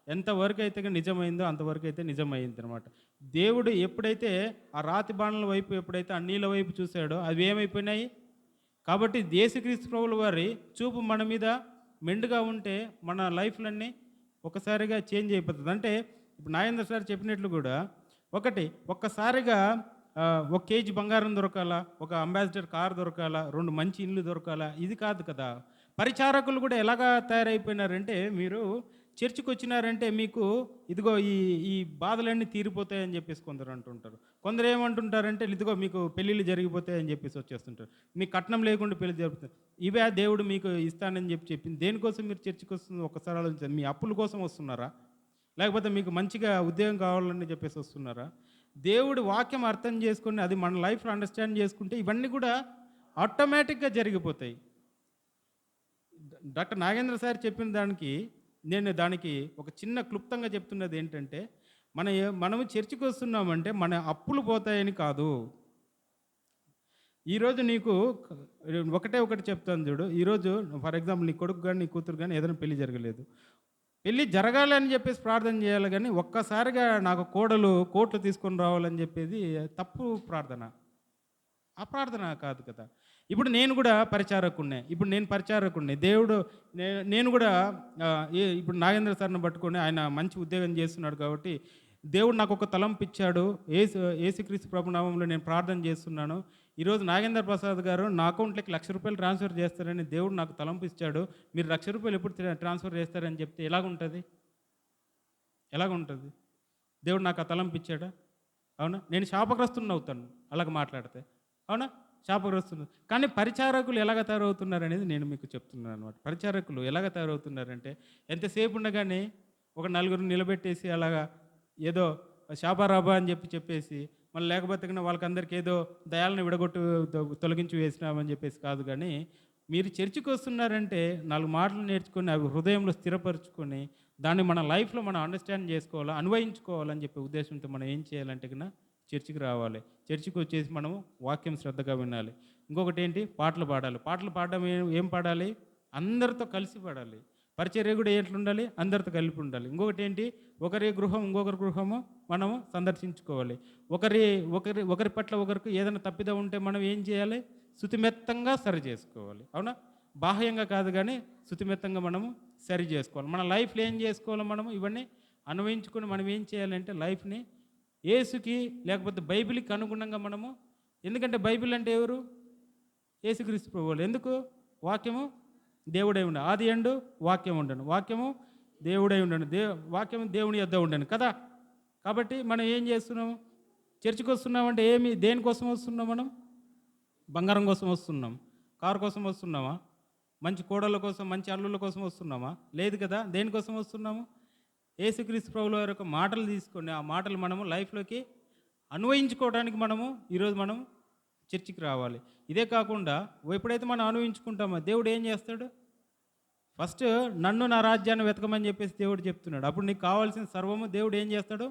ఎంతవరకు అయితే నిజమైందో అంతవరకు అయితే నిజమైంది అనమాట. దేవుడు ఎప్పుడైతే ఆ రాతి బాణల వైపు ఎప్పుడైతే ఆ నీళ్ళ వైపు చూశాడో అవి ఏమైపోయినాయి? కాబట్టి యేసుక్రీస్తు ప్రభుల వారి చూపు మన మీద మెండుగా ఉంటే మన లైఫ్లన్నీ ఒకసారిగా చేంజ్ అయిపోతుంది. అంటే ఇప్పుడు నాగేంద్ర సార్ చెప్పినట్లు కూడా ఒక్కసారిగా 1 కేజీ బంగారం దొరకాలా, ఒక అంబాసిడర్ కార్ దొరకాలా, 2 మంచి ఇండ్లు దొరకాలా, ఇది కాదు కదా. పరిచారకులు కూడా ఎలాగా తయారైపోయినారంటే మీరు చర్చికి వచ్చినారంటే మీకు ఇదిగో ఈ బాధలన్నీ తీరిపోతాయని చెప్పేసి కొందరు అంటుంటారు. కొందరు ఏమంటుంటారంటే ఇదిగో మీకు పెళ్ళిళ్ళు జరిగిపోతాయని చెప్పేసి వచ్చేస్తుంటారు. మీకు కట్నం లేకుండా పెళ్లి జరుగుతుంది. ఇవే దేవుడు మీకు ఇస్తానని చెప్పింది. దేనికోసం మీరు చర్చికి వస్తుంది ఒక్కసారి ఆలోచించండి. మీ అప్పుల కోసం వస్తున్నారా, లేకపోతే మీకు మంచిగా ఉద్యోగం కావాలని చెప్పేసి వస్తున్నారా? దేవుడు వాక్యం అర్థం చేసుకుని అది మన లైఫ్లో అండర్స్టాండ్ చేసుకుంటే ఇవన్నీ కూడా ఆటోమేటిక్గా జరిగిపోతాయి. డాక్టర్ నాగేంద్ర సార్ చెప్పిన దానికి నేను ఒక చిన్న క్లుప్తంగా చెప్తున్నది ఏంటంటే మనము చర్చికి వస్తున్నామంటే మన అప్పులు పోతాయని కాదు. ఈరోజు నీకు ఒకటి చెప్తాను చూడు. ఈరోజు ఫర్ ఎగ్జాంపుల్ నీ కొడుకు కానీ నీ కూతురు కానీ ఏదైనా పెళ్లి జరగలేదు. పెళ్ళి జరగాలని చెప్పేసి ప్రార్థన చేయాలి. కానీ ఒక్కసారిగా నాకు కోట్లు తీసుకొని రావాలని చెప్పేది తప్పు ప్రార్థన. ఆ ప్రార్థన కాదు కదా. ఇప్పుడు నేను కూడా పరిచారకుడిని. దేవుడు నేను కూడా ఇప్పుడు నాగేంద్ర సార్ని పట్టుకొని ఆయన మంచి ఉద్యోగం చేస్తున్నాడు కాబట్టి దేవుడు నాకు ఒక తలంపు ఇచ్చాడు. యేసుక్రీస్తు ప్రభు నామంలో నేను ప్రార్థన చేస్తున్నాను. ఈరోజు నాగేంద్ర ప్రసాద్ గారు నా అకౌంట్లోకి ₹1,00,000 ట్రాన్స్ఫర్ చేస్తారని దేవుడు నాకు తలంపు ఇచ్చాడు. మీరు ₹1,00,000 ఎప్పుడు ట్రాన్స్ఫర్ చేస్తారని చెప్తే ఎలాగుంటుంది? దేవుడు నాకు ఆ తలంపు ఇచ్చాడా? అవునా? నేను శాపగ్రస్తుని అవుతాను అలాగ మాట్లాడితే. అవునా? శాపగ్రస్తులు. కానీ పరిచారకులు ఎలాగ తయారవుతున్నారు అనేది నేను మీకు చెప్తున్నాను అనమాట. పరిచారకులు ఎలాగ తయారవుతున్నారంటే ఎంతసేపు ఉండగానే ఒక నలుగురు నిలబెట్టేసి అలాగా ఏదో శాపారాబా అని చెప్పేసి మళ్ళీ లేకపోతే వాళ్ళకందరికీ ఏదో దయాలను తొలగించి వేసినామని చెప్పేసి కాదు. కానీ మీరు చర్చికి వస్తున్నారంటే 4 మాటలు నేర్చుకొని అవి హృదయంలో స్థిరపరుచుకొని దాన్ని మన లైఫ్‌లో మనం అండర్‌స్టాండ్ చేసుకోవాలా, అన్వయించుకోవాలని చెప్పే ఉద్దేశంతో మనం ఏం చేయాలంటే చర్చికి రావాలి. చర్చికి వచ్చేసి మనం వాక్యం శ్రద్ధగా వినాలి. ఇంకొకటేంటి పాటలు పాడాలి. పాటలు పాడడం ఏం పాడాలి? అందరితో కలిసి పాడాలి. పరిచర్య కూడా ఎట్లుండాలి? అందరితో కలిపి ఉండాలి. ఇంకొకటేంటి? ఒకరి గృహం ఇంకొకరి గృహము మనము సందర్శించుకోవాలి. ఒకరి ఒకరి ఒకరి పట్ల ఒకరికి ఏదైనా తప్పిదం ఉంటే మనం ఏం చేయాలి? శుతిమెత్తంగా సరి చేసుకోవాలి. అవునా? బాహ్యంగా కాదు గానీ శుతిమెత్తంగా మనము సరి చేసుకోవాలి. మన లైఫ్‌లో ఏం చేసుకోవాలి మనము? ఇవన్నీ అన్వయించుకొని మనం ఏం చేయాలంటే లైఫ్‌ని యేసుకి లేకపోతే బైబిల్‌కి అనుగుణంగా మనము, ఎందుకంటే బైబిల్ అంటే ఎవరు? యేసుక్రీస్తు ప్రభువులు. ఎందుకు? వాక్యము దేవుడై ఉండు. ఆది యందు వాక్యం ఉండెను. వాక్యము దేవుడై ఉండెను. వాక్యము దేవుని యొద్ద ఉండెను కదా! కాబట్టి మనం ఏం చేస్తున్నాము? చర్చికి వస్తున్నామంటే దేనికోసం వస్తున్నాం మనం? బంగారం కోసం వస్తున్నాం. కారు కోసం వస్తున్నామా? మంచి కోడళ్ళ కోసం, మంచి అల్లుళ్ళ కోసం వస్తున్నామా? లేదు కదా! దేనికోసం వస్తున్నాము? యేసుక్రీస్తు ప్రభువుల వారి యొక్క మాటలు తీసుకొని, ఆ మాటలు మనము లైఫ్‌లోకి అన్వయించుకోవడానికి మనము ఈరోజు మనం చర్చికి రావాలి. ఇదే కాకుండా ఎప్పుడైతే మనం అన్వయించుకుంటామో దేవుడు ఏం చేస్తాడు? ఫస్ట్ నన్ను నా రాజ్యాన్ని వెతకమని చెప్పేసి దేవుడు చెప్తున్నాడు. అప్పుడు నీకు కావాల్సిన సర్వము దేవుడు ఏం చేస్తాడు?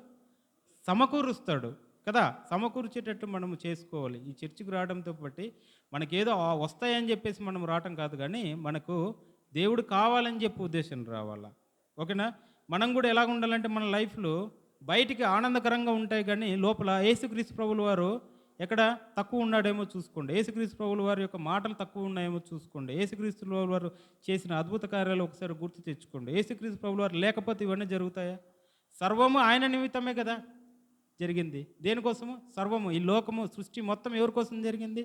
సమకూరుస్తాడు కదా! సమకూర్చేటట్టు మనము చేసుకోవాలి. ఈ చర్చికి రావడంతో బట్టి మనకేదో వస్తాయని చెప్పేసి మనం రావటం కాదు కానీ, మనకు దేవుడు కావాలని చెప్పి ఉద్దేశం రావాలా. ఓకేనా? మనం కూడా ఎలాగ ఉండాలంటే మన లైఫ్‌లో బయటికి ఆనందకరంగా ఉంటాయి కానీ, లోపల యేసుక్రీస్తు ప్రభువుల వారు ఎక్కడ తక్కువ ఉన్నాడేమో చూసుకోండి. యేసుక్రీస్తు ప్రభువుల వారి యొక్క మాటలు తక్కువ ఉన్నాయేమో చూసుకోండి. యేసుక్రీస్తు ప్రభువుల వారు చేసిన అద్భుత కార్యాలు ఒకసారి గుర్తు తెచ్చుకోండి. యేసుక్రీస్తు ప్రభువుల వారు లేకపోతే ఇవన్నీ జరుగుతాయా? సర్వము ఆయన నిమిత్తమే కదా జరిగింది. దేనికోసము? సర్వము ఈ లోకము సృష్టి మొత్తం ఎవరి కోసం జరిగింది?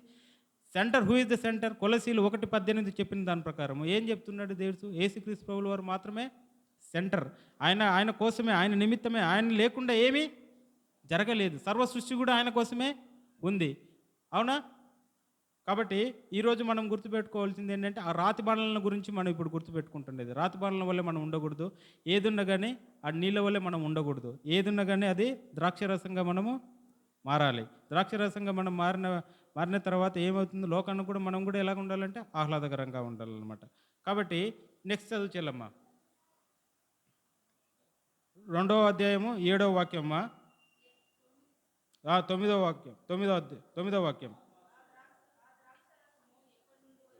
Center, who is the center? కొలసీలు 1:18 చెప్పిన దాని ప్రకారం ఏం చెప్తున్నాడు దేవుడు? యేసుక్రీస్తు ప్రభువుల వారు మాత్రమే సెంటర్. ఆయన కోసమే, ఆయన నిమిత్తమే, ఆయన లేకుండా ఏమీ జరగలేదు. సర్వ సృష్టి కూడా ఆయన కోసమే ఉంది. అవునా? కాబట్టి ఈరోజు మనం గుర్తుపెట్టుకోవాల్సింది ఏంటంటే, ఆ రాతి బండల గురించి మనం ఇప్పుడు గుర్తుపెట్టుకుంటుండేది. రాతి బండల వల్లే మనం ఉండకూడదు. ఏదున్నా కానీ ఆ నీళ్ళ వల్లే మనం ఉండకూడదు. ఏదున్నా కానీ అది ద్రాక్షరసంగా మనము మారాలి. ద్రాక్షరసంగా మనం మారిన తర్వాత ఏమవుతుంది? లోకాన్ని కూడా మనం కూడా ఎలాగ ఉండాలంటే ఆహ్లాదకరంగా ఉండాలన్నమాట. కాబట్టి నెక్స్ట్ చదువు చెల్లమ్మ. 2వ అధ్యాయము 7వ వాక్యమ్మా. 9వ వాక్యం. 9వ వాక్యం.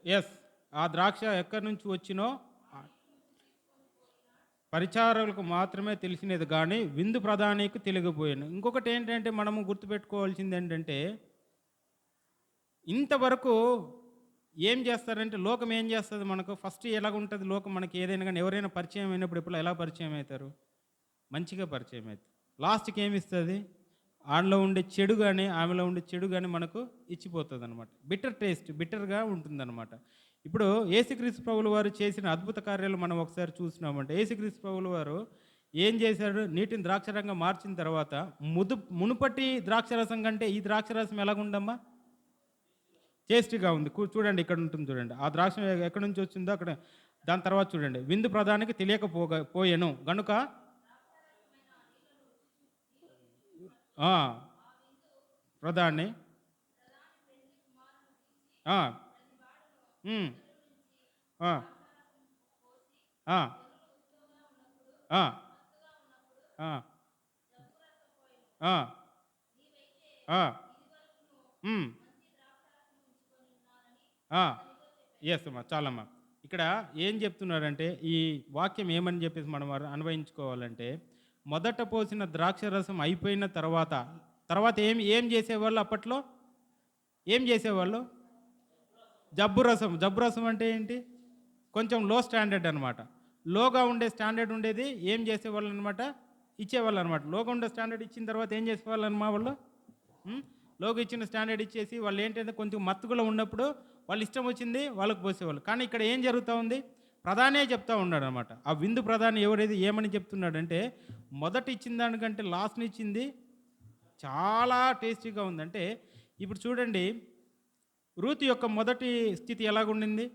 ఎస్. ఆ ద్రాక్ష ఎక్కడి నుంచి వచ్చినో పరిచారకులకు మాత్రమే తెలిసినది కానీ విందు ప్రధానికి తెలియకపోయాను. ఇంకొకటి ఏంటంటే మనము గుర్తుపెట్టుకోవాల్సింది ఏంటంటే, ఇంతవరకు ఏం చేస్తారంటే లోకం ఏం చేస్తుంది మనకు? ఫస్ట్ ఎలాగుంటుంది లోకం? మనకి ఏదైనా కానీ ఎవరైనా పరిచయం అయినప్పుడు ఇప్పుడు ఎలా పరిచయం అవుతారు? మంచిగా పరిచయం అవుతుంది. లాస్ట్కి ఏమి ఇస్తుంది? ఆమెలో ఉండే చెడు కానీ ఆమెలో ఉండే చెడు కానీ మనకు ఇచ్చిపోతుంది అనమాట. బిటర్ టేస్ట్, బిటర్గా ఉంటుందన్నమాట. ఇప్పుడు యేసుక్రీస్తు ప్రభువుల వారు చేసిన అద్భుత కార్యాలు మనం ఒకసారి చూసినామంటే, యేసుక్రీస్తు ప్రభువుల వారు ఏం చేశాడు? నీటిని ద్రాక్షరంగా మార్చిన తర్వాత మునుపటి ద్రాక్షరసం కంటే ఈ ద్రాక్షరసం ఎలాగుందమ్మా? టేస్టీగా ఉంది. చూడండి ఇక్కడ ఉంటుంది చూడండి. ఆ ద్రాక్ష ఎక్కడి నుంచి వచ్చిందో అక్కడ. దాని తర్వాత చూడండి, విందు ప్రధానికి తెలియకపోయాను గనుక ప్రధాని ఎస్ అమ్మా, చాలమ్మా. ఇక్కడ ఏం చెప్తున్నారంటే ఈ వాక్యం ఏమని చెప్పేసి మనం అన్వయించుకోవాలంటే, మొదట పోసిన ద్రాక్షరసం అయిపోయిన తర్వాత ఏం ఏం చేసేవాళ్ళు అప్పట్లో? ఏం చేసేవాళ్ళు? జబ్బు రసం అంటే ఏంటి? కొంచెం లో స్టాండర్డ్ అనమాట. లోగా ఉండే స్టాండర్డ్ ఉండేది ఏం చేసేవాళ్ళు అనమాట? ఇచ్చేవాళ్ళు అనమాట. లోగా ఉండే స్టాండర్డ్ ఇచ్చిన తర్వాత ఏం చేసేవాళ్ళు అన్నమా వాళ్ళు? లోగా ఇచ్చిన స్టాండర్డ్ ఇచ్చేసి వాళ్ళు ఏంటంటే కొంచెం మత్తుగులో ఉన్నప్పుడు వాళ్ళు ఇష్టం వచ్చింది వాళ్ళకు పోసేవాళ్ళు. కానీ ఇక్కడ ఏం జరుగుతూ ఉంది? ప్రధానే చెప్తూ ఉన్నాడు అనమాట. ఆ విందు ప్రధాని ఎవరైతే ఏమని చెప్తున్నాడంటే, మొదట ఇచ్చిన దానికంటే లాస్ట్ని ఇచ్చింది చాలా టేస్టీగా ఉందంటే, ఇప్పుడు చూడండి రూతు యొక్క మొదటి స్థితి ఎలాగుండింది,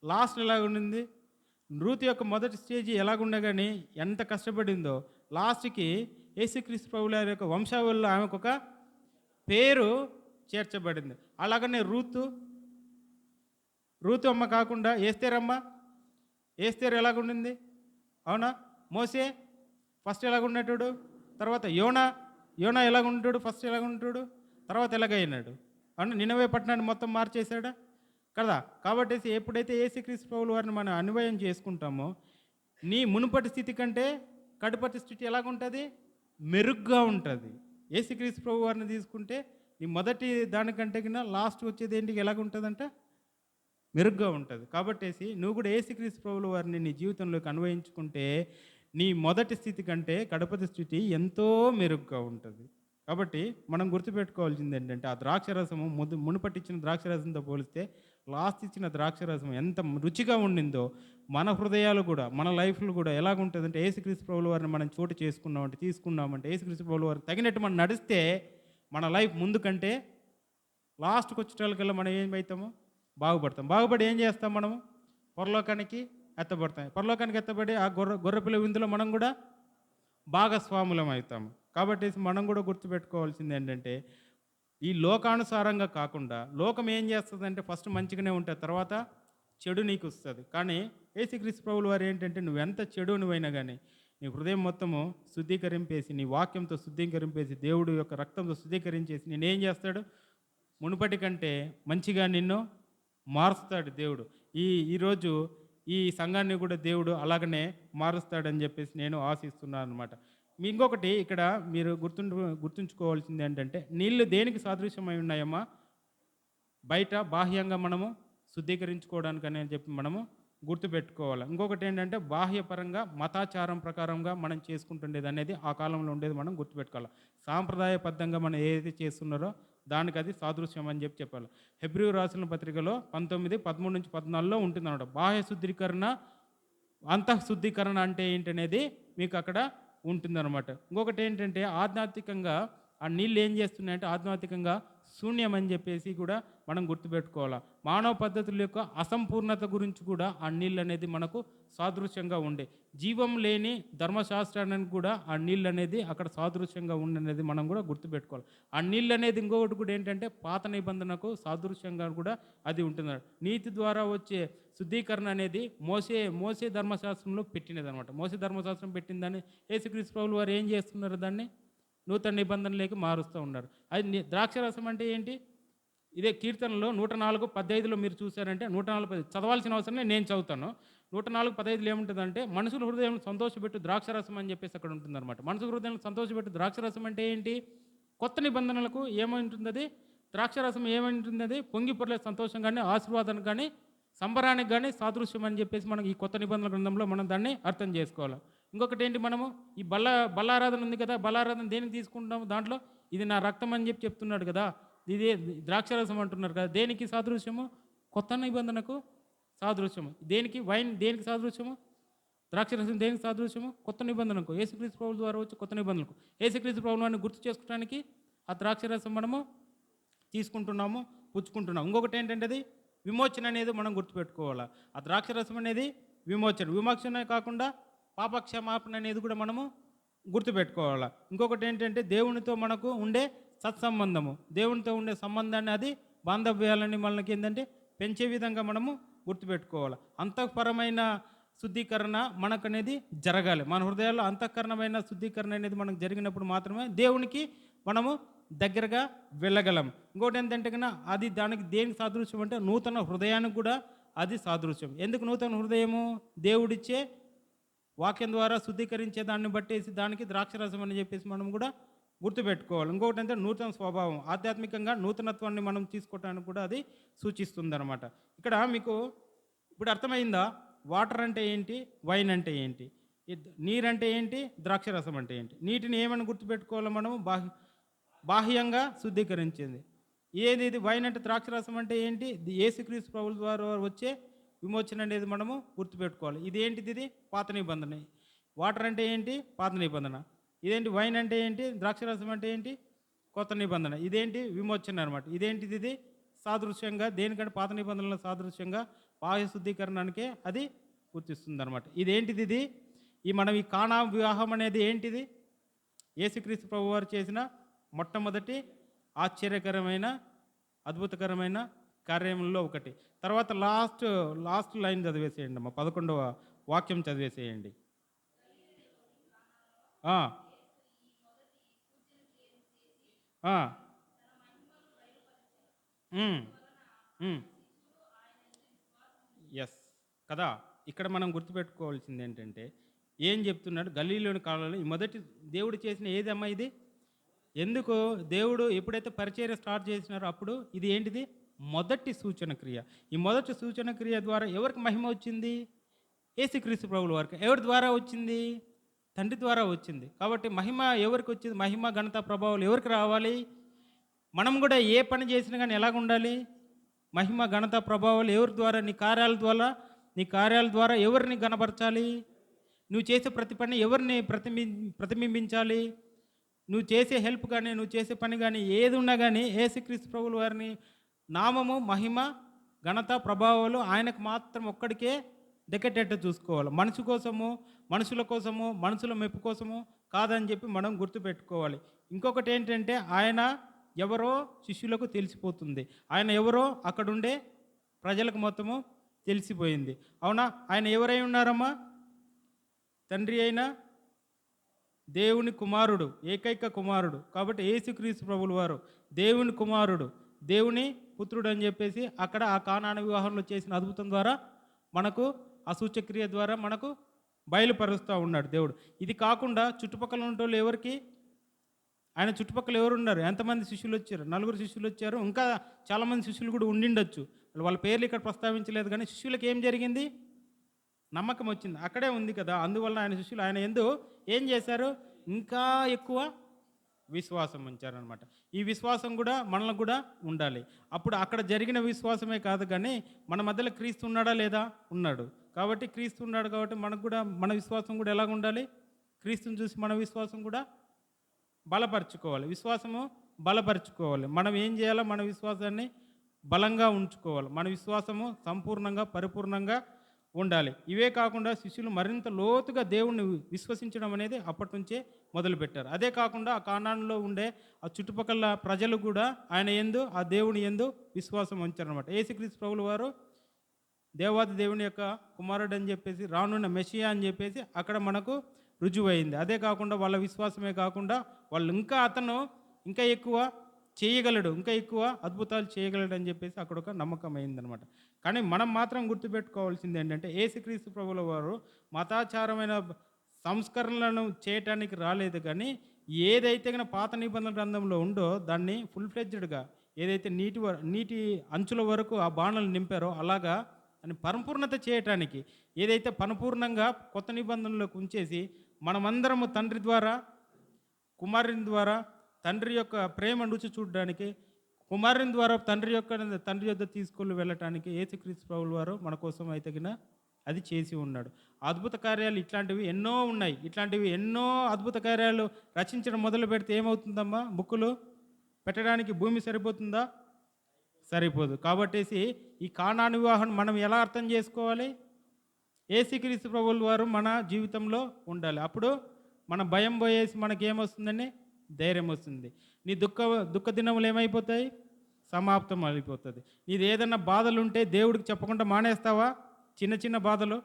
లాస్ట్ ఎలాగుండింది. రూతు యొక్క మొదటి స్టేజ్ ఎలాగుండే కానీ ఎంత కష్టపడిందో లాస్ట్కి యేసుక్రీస్తు ప్రభువుల యొక్క వంశావళిలో ఆమెకు ఒక పేరు చేర్చబడింది. అలాగనే రూతు రూతు అమ్మ కాకుండా ఏస్తేరమ్మ, ఏస్తేరు ఎలాగుండింది? అవునా? మోసే ఫస్ట్ ఎలాగున్నటాడు? తర్వాత యోనా, యోనా ఎలాగుంటాడు? ఫస్ట్ ఎలాగుంటాడు? తర్వాత ఎలాగైనాడు? అవునా? నినవే పట్టణాన్ని మొత్తం మార్చేశాడా కదా? కాబట్టి ఎప్పుడైతే యేసుక్రీస్తు ప్రభువు వారిని మనం అన్వయం చేసుకుంటామో, నీ మునుపటి స్థితి కంటే కడుపటి స్థితి ఎలాగుంటుంది? మెరుగ్గా ఉంటుంది. యేసుక్రీస్తు ప్రభు వారిని తీసుకుంటే నీ మొదటి దానికంటే కింద లాస్ట్ వచ్చేది ఏంటి ఎలాగుంటుందంట? మెరుగ్గా ఉంటుంది. కాబట్టేసి నువ్వు కూడా యేసుక్రీస్తు ప్రభువుల వారిని నీ జీవితంలోకి అన్వయించుకుంటే నీ మొదటి స్థితి కంటే కడపటి స్థితి ఎంతో మెరుగ్గా ఉంటుంది. కాబట్టి మనం గుర్తుపెట్టుకోవాల్సింది ఏంటంటే ఆ ద్రాక్షరసము మునుపటిచ్చిన ద్రాక్షరసంతో పోలిస్తే లాస్ట్ ఇచ్చిన ద్రాక్షరసం ఎంత రుచిగా ఉండిందో మన హృదయాలు కూడా మన లైఫ్లు కూడా ఎలాగుంటుందంటే యేసుక్రీస్తు ప్రభువుల వారిని మనం చోటు చేసుకున్నామంటే తీసుకున్నామంటే యేసుక్రీస్తు ప్రభువుల వారిని తగినట్టు మనం నడిస్తే మన లైఫ్ ముందు కంటే లాస్ట్కి వచ్చేటోళ్ళకల్లా మనం ఏమవుతాము? బాగుపడతాం. బాగుపడి ఏం చేస్తాం మనము? పరలోకానికి ఎత్తబడతాం. పరలోకానికి ఎత్తబడి ఆ గొర్రెపిల్ల విందులో మనం కూడా భాగస్వాములం అవుతాము. కాబట్టి మనం కూడా గుర్తుపెట్టుకోవాల్సింది ఏంటంటే ఈ లోకానుసారంగా కాకుండా లోకం ఏం చేస్తుందంటే ఫస్ట్ మంచిగానే ఉంటుంది, తర్వాత చెడు నీకు వస్తుంది. కానీ యేసుక్రీస్తు ప్రభువుల వారు ఏంటంటే నువ్వెంత చెడు నువ్వైనా కానీ నీ హృదయం మొత్తము శుద్ధీకరింపేసి నీ వాక్యంతో శుద్ధీకరింపేసి దేవుడు యొక్క రక్తంతో శుద్ధీకరించేసి నేనేం చేస్తాడు? మునుపటి కంటే మంచిగా నిన్ను మారుస్తాడు దేవుడు. ఈరోజు ఈ సంఘాన్ని కూడా దేవుడు అలాగనే మారుస్తాడని చెప్పేసి నేను ఆశిస్తున్నాను అనమాట. ఇంకొకటి ఇక్కడ మీరు గుర్తుంచుకోవాల్సింది ఏంటంటే నీళ్ళు దేనికి సాదృశ్యమై ఉన్నాయమ్మా? బయట బాహ్యంగా మనము శుద్ధీకరించుకోవడానికని అని చెప్పి మనము గుర్తుపెట్టుకోవాలి. ఇంకొకటి ఏంటంటే బాహ్యపరంగా మతాచారం ప్రకారంగా మనం చేసుకుంటుండేది అనేది ఆ కాలంలో ఉండేది మనం గుర్తుపెట్టుకోవాలి. సాంప్రదాయబద్ధంగా మనం ఏదైతే చేస్తున్నారో దానికి అది సాదృశ్యం అని చెప్పాలి. హెబ్రీ రాసిన పత్రికలో 19:13-14 ఉంటుందన్నమాట. బాహ్య శుద్ధీకరణ, అంతఃశుద్ధీకరణ అంటే ఏంటనేది మీకు అక్కడ ఉంటుందన్నమాట. ఇంకొకటి ఏంటంటే ఆధ్యాత్మికంగా ఆ నీళ్ళు ఏం చేస్తున్నాయంటే ఆధ్యాత్మికంగా శూన్యం అని చెప్పేసి కూడా మనం గుర్తుపెట్టుకోవాలి. మానవ పద్ధతుల యొక్క అసంపూర్ణత గురించి కూడా ఆ నీళ్ళు అనేది మనకు సాదృశ్యంగా ఉండే, జీవం లేని ధర్మశాస్త్రానికి కూడా ఆ నీళ్ళు అనేది అక్కడ సాదృశ్యంగా ఉండనేది మనం కూడా గుర్తుపెట్టుకోవాలి. ఆ నీళ్ళు అనేది ఇంకొకటి కూడా ఏంటంటే పాత నిబంధనకు సాదృశ్యంగా కూడా అది ఉంటుంది. నీతి ద్వారా వచ్చే శుద్ధీకరణ అనేది మోసే ధర్మశాస్త్రంలో పెట్టినది అనమాట. మోసే ధర్మశాస్త్రం పెట్టిందని యేసుక్రీస్తు ప్రభువుల వారు ఏం చేస్తున్నారు? దాన్ని నూతన నిబంధనలోకి మారుస్తూ ఉన్నారు. అది ద్రాక్షరసం అంటే ఏంటి? ఇదే కీర్తనలో 104:15 మీరు చూసారంటే 104 చదవాల్సిన అవసరం నేను చదువుతాను. 104:15 ఏముంటుందంటే మనుషుల హృదయం సంతోషపెట్టు ద్రాక్షరసం అని చెప్పేసి అక్కడ ఉంటుందన్నమాట. మనుషుల హృదయం సంతోషపెట్టు ద్రాక్షరసం అంటే ఏంటి? కొత్త నిబంధనలకు ఏమంటుంది అది? ద్రాక్షరసం ఏమంటుంది? అది పొంగి పొర్లే సంతోషం కానీ ఆశీర్వాదానికి కానీ సంబరానికి కానీ సాదృశ్యం అని చెప్పేసి మనం ఈ కొత్త నిబంధనల గ్రంథంలో మనం దాన్ని అర్థం చేసుకోవాలి. ఇంకొకటి ఏంటి? మనము ఈ బల్లారాధన ఉంది కదా, బల్లారాధన దేనికి తీసుకుంటాము? దాంట్లో ఇది నా రక్తం అని చెప్తున్నాడు కదా, ఇదే ద్రాక్షరసం అంటున్నారు కదా, దేనికి సాదృశ్యము? కొత్త నిబంధనకు సాదృశ్యము. దేనికి? వైన్ దేనికి సాదృశ్యము? ద్రాక్షరసం దేనికి సాదృశ్యము? కొత్త నిబంధనకు, యేసుక్రీస్తు ప్రభువు ద్వారా వచ్చి కొత్త నిబంధనకు, యేసుక్రీస్తు ప్రభువుని గుర్తు చేసుకోవడానికి ఆ ద్రాక్షరసం మనము తీసుకుంటున్నాము, పుచ్చుకుంటున్నాము. ఇంకొకటి ఏంటంటే అది విమోచన అనేది మనం గుర్తుపెట్టుకోవాలి. ఆ ద్రాక్షరసం అనేది విమోచనే కాకుండా పాపక్షమాపణ అనేది కూడా మనము గుర్తుపెట్టుకోవాలి. ఇంకొకటి ఏంటంటే దేవునితో మనకు ఉండే సత్సంబంధము, దేవునితో ఉండే సంబంధాన్ని అది బాంధవ్యాలని మనకి ఏంటంటే పెంచే విధంగా మనము గుర్తుపెట్టుకోవాలి. అంతఃపరమైన శుద్ధీకరణ మనకు అనేది జరగాలి. మన హృదయాల్లో అంతఃకరణమైన శుద్ధీకరణ అనేది మనకు జరిగినప్పుడు మాత్రమే దేవునికి మనము దగ్గరగా వెళ్ళగలం. ఇంకోటి ఏంటంటే కన్నా అది దానికి దేనికి సాదృశ్యం అంటే నూతన హృదయానికి కూడా అది సాదృశ్యం. ఎందుకు నూతన హృదయము? దేవుడిచ్చే వాక్యం ద్వారా శుద్ధీకరించే దాన్ని బట్టేసి దానికి ద్రాక్షరసం అని చెప్పేసి మనం కూడా గుర్తుపెట్టుకోవాలి. ఇంకొకటి అంటే నూతన స్వభావం, ఆధ్యాత్మికంగా నూతనత్వాన్ని మనం తీసుకోవడానికి కూడా అది సూచిస్తుంది అనమాట. ఇక్కడ మీకు ఇప్పుడు అర్థమైందా? వాటర్ అంటే ఏంటి, వైన్ అంటే ఏంటి, నీరంటే ఏంటి, ద్రాక్షరసం అంటే ఏంటి. నీటిని ఏమని గుర్తుపెట్టుకోవాలి మనము? బాహ్యంగా శుద్ధీకరించింది. ఇది వైన్ అంటే ద్రాక్షరసం అంటే ఏంటి? యేసుక్రీస్తు ప్రభువు ద్వారా వచ్చే విమోచన అనేది మనము గుర్తుపెట్టుకోవాలి. ఇదేంటిది? ఇది పాత నిబంధన. వాటర్ అంటే ఏంటి? పాత నిబంధన. ఇదేంటి? వైన్ అంటే ఏంటి? ద్రాక్షరసం అంటే ఏంటి? కొత్త నిబంధన. ఇదేంటి? విమోచన అనమాట. ఇదేంటిది? ఇది సాదృశ్యంగా దేనికంటే పాత నిబంధనల సాదృశ్యంగా బాహ్య శుద్ధీకరణకే అది గుర్తిస్తుంది అనమాట. ఇదేంటిది? మనం ఈ కానా వివాహం అనేది ఏంటిది? యేసుక్రీస్తు ప్రభువారు చేసిన మొట్టమొదటి ఆశ్చర్యకరమైన అద్భుతకరమైన కార్యముల్లో ఒకటి. తర్వాత లాస్ట్ లైన్ చదివేసేయండి అమ్మ. 11వ వాక్యం చదివేసేయండి. ఆ! ఆ! హ్మ్. హ్మ్. యెస్. కదా! ఇక్కడ మనం గుర్తుపెట్టుకోవాల్సిందేంటంటే, ఏం చెప్తున్నాడు గలిలయోని కాలంలో ఈ మొదటి దేవుడు చేసిన ఏదమ్మా ఇది? ఎందుకు దేవుడు ఎప్పుడైతే పరిచర్య స్టార్ట్ చేసినారో అప్పుడు ఇది ఏంటిది? మొదటి సూచన క్రియ. ఈ మొదటి సూచన క్రియ ద్వారా ఎవరికి మహిమ వచ్చింది? యేసుక్రీస్తు ప్రభువుల వారికి. ఎవరి ద్వారా వచ్చింది? తండ్రి ద్వారా వచ్చింది. కాబట్టి మహిమ ఎవరికొచ్చింది? మహిమ, ఘనత, ప్రభావాలు ఎవరికి రావాలి? మనం గూడా ఏ పని చేసినా గానీ ఎలాగుండాలి? మహిమ, ఘనత, ప్రభావాలు ఎవరి ద్వారా? నీ కార్యాల ద్వారా ఎవరిని ఘనపరచాలి? నువ్వు చేసే ప్రతి పని ఎవరిని ప్రతిబింబించాలి? నువ్వు చేసే హెల్ప్ గానీ, నువ్వు చేసే పని గానీ, ఏదున్నా గానీ యేసుక్రీస్తు ప్రభువుల వారిని నామము, మహిమ, ఘనత, ప్రభావాలు ఆయనకు మాత్రం ఒక్కడికే దక్కేటట్టు చూసుకోవాలి. మనుషుల కోసము, మనుషుల మెప్పు కోసము కాదని చెప్పి మనం గుర్తుపెట్టుకోవాలి. ఇంకొకటేంటంటే ఆయన ఎవరో శిష్యులకు తెలిసిపోతుంది. ఆయన ఎవరో అక్కడుండే ప్రజలకు మొత్తము తెలిసిపోయింది. అవునా? ఆయన ఎవరై ఉన్నారమ్మా? తండ్రి అయిన దేవుని కుమారుడు, ఏకైక కుమారుడు. కాబట్టి యేసుక్రీస్తు ప్రభువుల వారు దేవుని కుమారుడు, దేవుని పుత్రుడు అని చెప్పేసి అక్కడ ఆ కానాను వివాహంలో చేసిన అద్భుతం ద్వారా మనకు ఆ సూచక్రియ ద్వారా మనకు బయలుపరుస్తూ ఉన్నాడు దేవుడు. ఇది కాకుండా చుట్టుపక్కల ఉన్నటోళ్ళు ఎవరికి ఆయన చుట్టుపక్కల ఎవరున్నారు? ఎంతమంది శిష్యులు వచ్చారు? 4 శిష్యులు వచ్చారు. ఇంకా చాలామంది శిష్యులు కూడా ఉండిండొచ్చు. వాళ్ళ పేర్లు ఇక్కడ ప్రస్తావించలేదు కానీ శిష్యులకు ఏం జరిగింది? నమ్మకం వచ్చింది. అక్కడే ఉంది కదా! అందువల్ల ఆయన శిష్యులు ఆయన యందు ఏం చేశారు? ఇంకా ఎక్కువ విశ్వాసం ఉంచారనమాట. ఈ విశ్వాసం కూడా మనలో కూడా ఉండాలి. అప్పుడు అక్కడ జరిగిన విశ్వాసమే కాదు కానీ మన మధ్యలో క్రీస్తు ఉన్నాడా లేదా? ఉన్నాడు. కాబట్టి క్రీస్తు ఉన్నాడు కాబట్టి మనకు కూడా మన విశ్వాసం కూడా ఎలాగ ఉండాలి? క్రీస్తుని చూసి మన విశ్వాసం కూడా బలపరుచుకోవాలి. విశ్వాసము బలపరుచుకోవాలి. మనం ఏం చేయాలో మన విశ్వాసాన్ని బలంగా ఉంచుకోవాలి. మన విశ్వాసము సంపూర్ణంగా, పరిపూర్ణంగా ఉండాలి. ఇవే కాకుండా శిష్యులు మరింత లోతుగా దేవుణ్ణి విశ్వసించడం అనేది అప్పటి నుంచే మొదలుపెట్టారు. అదే కాకుండా ఆ కానానులో ఉండే ఆ చుట్టుపక్కల ప్రజలు కూడా ఆయన యందు, ఆ దేవుని యందు విశ్వాసం ఉంచారనమాట. యేసుక్రీస్తు ప్రభువుల వారు దేవాది దేవుని యొక్క కుమారుడు అని చెప్పేసి, రానున్న మెషియా అని చెప్పేసి అక్కడ మనకు రుజువైంది. అదే కాకుండా వాళ్ళ విశ్వాసమే కాకుండా వాళ్ళు అతను ఇంకా ఎక్కువ చేయగలడు, ఇంకా ఎక్కువ అద్భుతాలు చేయగలడు అని చెప్పేసి అక్కడ ఒక నమ్మకం అయిందనమాట. కానీ మనం మాత్రం గుర్తుపెట్టుకోవాల్సింది ఏంటంటే యేసుక్రీస్తు ప్రభువుల వారు మతాచారమైన సంస్కరణలను చేయటానికి రాలేదు కానీ ఏదైతే కనుక పాత నిబంధన గ్రంథంలో ఉందో దాన్ని ఫుల్ ఫ్లెడ్జ్డ్గా ఏదైతే నీటి అంచుల వరకు ఆ బాణలు నింపారో అలాగా అని పరిపూర్ణత చేయటానికి ఏదైతే పరిపూర్ణంగా కొత్త నిబంధనలోకి ఉంచేసి మనమందరము తండ్రి ద్వారా, కుమారుని ద్వారా తండ్రి యొక్క ప్రేమ రుచి చూడడానికి, కుమారుని ద్వారా తండ్రి యొద్ద తీసుకొని వెళ్ళటానికి యేసుక్రీస్తు ప్రభువుల వారు మన కోసం అయితే అది చేసి ఉన్నాడు. అద్భుత కార్యాలు ఇట్లాంటివి ఎన్నో ఉన్నాయి. ఇట్లాంటివి ఎన్నో అద్భుత కార్యాలు రచించడం మొదలు పెడితే ఏమవుతుందమ్మా? బుక్కులు పెట్టడానికి భూమి సరిపోతుందా? సరిపోదు. కాబట్టేసి ఈ కానాను వివాహం మనం ఎలా అర్థం చేసుకోవాలి? యేసుక్రీస్తు ప్రభువుల వారు మన జీవితంలో ఉండాలి. అప్పుడు మన భయం పోయేసి మనకేమొస్తుందండి? ధైర్యం వస్తుంది. నీ దుఃఖ దినములు ఏమైపోతాయి? సమాప్తం అయిపోతుంది. నీది ఏదన్నా బాధలుంటే దేవుడికి చెప్పకుండా మానేస్తావా? చిన్న చిన్న బాధలు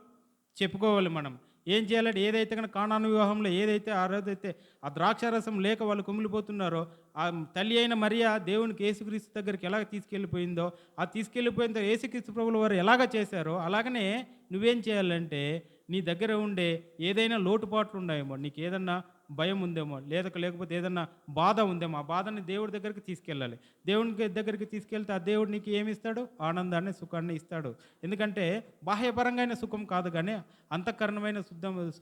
చెప్పుకోవాలి మనం. ఏం చేయాలంటే ఏదైతే కనుక కానాను వివాహంలో ఏదైతే ఆ రోజైతే ఆ ద్రాక్షారసం లేక వాళ్ళు కుమిలిపోతున్నారో ఆ తల్లి అయిన మరియా దేవునికి యేసుక్రీస్తు దగ్గరికి ఎలాగ తీసుకెళ్ళిపోయిందో ఆ తీసుకెళ్ళిపోయిన యేసుక్రీస్తు ప్రభువుల వారు ఎలాగ చేశారో అలాగనే నువ్వేం చేయాలంటే నీ దగ్గర ఉండే ఏదైనా లోటుపాట్లు ఉన్నాయేమో, నీకు ఏదన్నా భయం ఉందేమో, లేకపోతే ఏదన్నా బాధ ఉందేమో ఆ బాధని దేవుడి దగ్గరికి తీసుకెళ్ళాలి. దేవునికి దగ్గరికి తీసుకెళ్తే ఆ దేవుడు నీకు ఏమి ఇస్తాడు? ఆనందాన్ని, సుఖాన్ని ఇస్తాడు. ఎందుకంటే బాహ్యపరంగా సుఖం కాదు కానీ అంతఃకరణమైన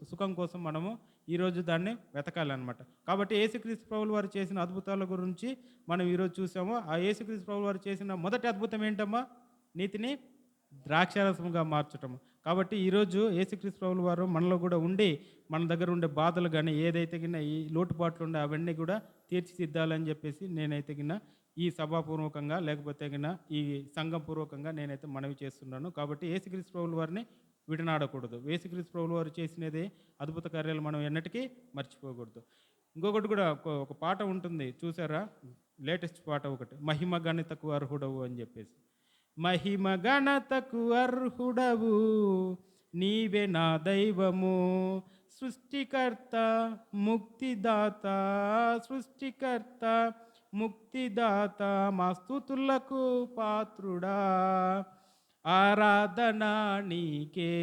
సుఖం కోసం మనము ఈరోజు దాన్ని వెతకాలన్నమాట. కాబట్టి యేసుక్రీస్తు ప్రభువుల వారు చేసిన అద్భుతాల గురించి మనం ఈరోజు చూసాము. ఆ యేసుక్రీస్తు ప్రభువుల వారు చేసిన మొదటి అద్భుతం ఏంటమ్మా? నీతిని ద్రాక్షారసంగా మార్చటము. కాబట్టి ఈరోజు యేసుక్రీస్తు ప్రభువుల వారు మనలో కూడా ఉండి మన దగ్గర ఉండే బాధలు కానీ ఏదైతే గిన్న ఈ లోటుపాట్లు ఉండే అవన్నీ కూడా తీర్చిదిద్దాలని చెప్పేసి నేనైతే గిన్న ఈ సభాపూర్వకంగా లేకపోతే గిన్న ఈ సంఘంపూర్వకంగా నేనైతే మనవి చేస్తున్నాను. కాబట్టి యేసుక్రీస్తు ప్రభువుల వారిని విడనాడకూడదు. యేసుక్రీస్తు ప్రభువుల వారు చేసినది అద్భుత కార్యాలు మనం ఎన్నటికీ మర్చిపోకూడదు. ఇంకొకటి కూడా ఒక పాట ఉంటుంది చూసారా? లేటెస్ట్ పాట ఒకటి, మహిమ గణితకు అర్హుడవు అని చెప్పేసి. మహిమ ఘనతకు అర్హుడవు, నీవే నా దైవము. సృష్టికర్త ముక్తిదాత, సృష్టికర్త ముక్తిదాత, మా స్తుతులకు పాత్రుడా. ఆరాధన నీకే,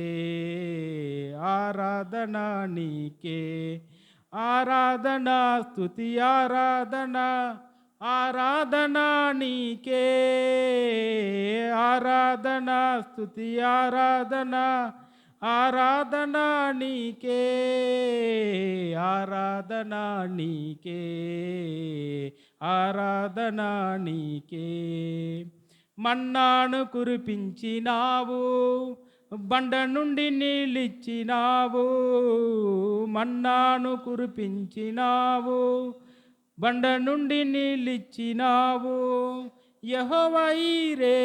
ఆరాధన నీకే, ఆరాధన స్తుతి ఆరాధన, ఆరాధన నీకే, ఆరాధన స్తుతి ఆరాధన, ఆరాధన నీకే, ఆరాధన నీకే, ఆరాధన నీకే. మన్నాను కురిపించినావు, బండ నుండి నీళ్ళిచ్చినావు. మన్నాను కురిపించినావు, బండ నుండి నీళ్ళిచ్చినావు. యెహోవా ఈరే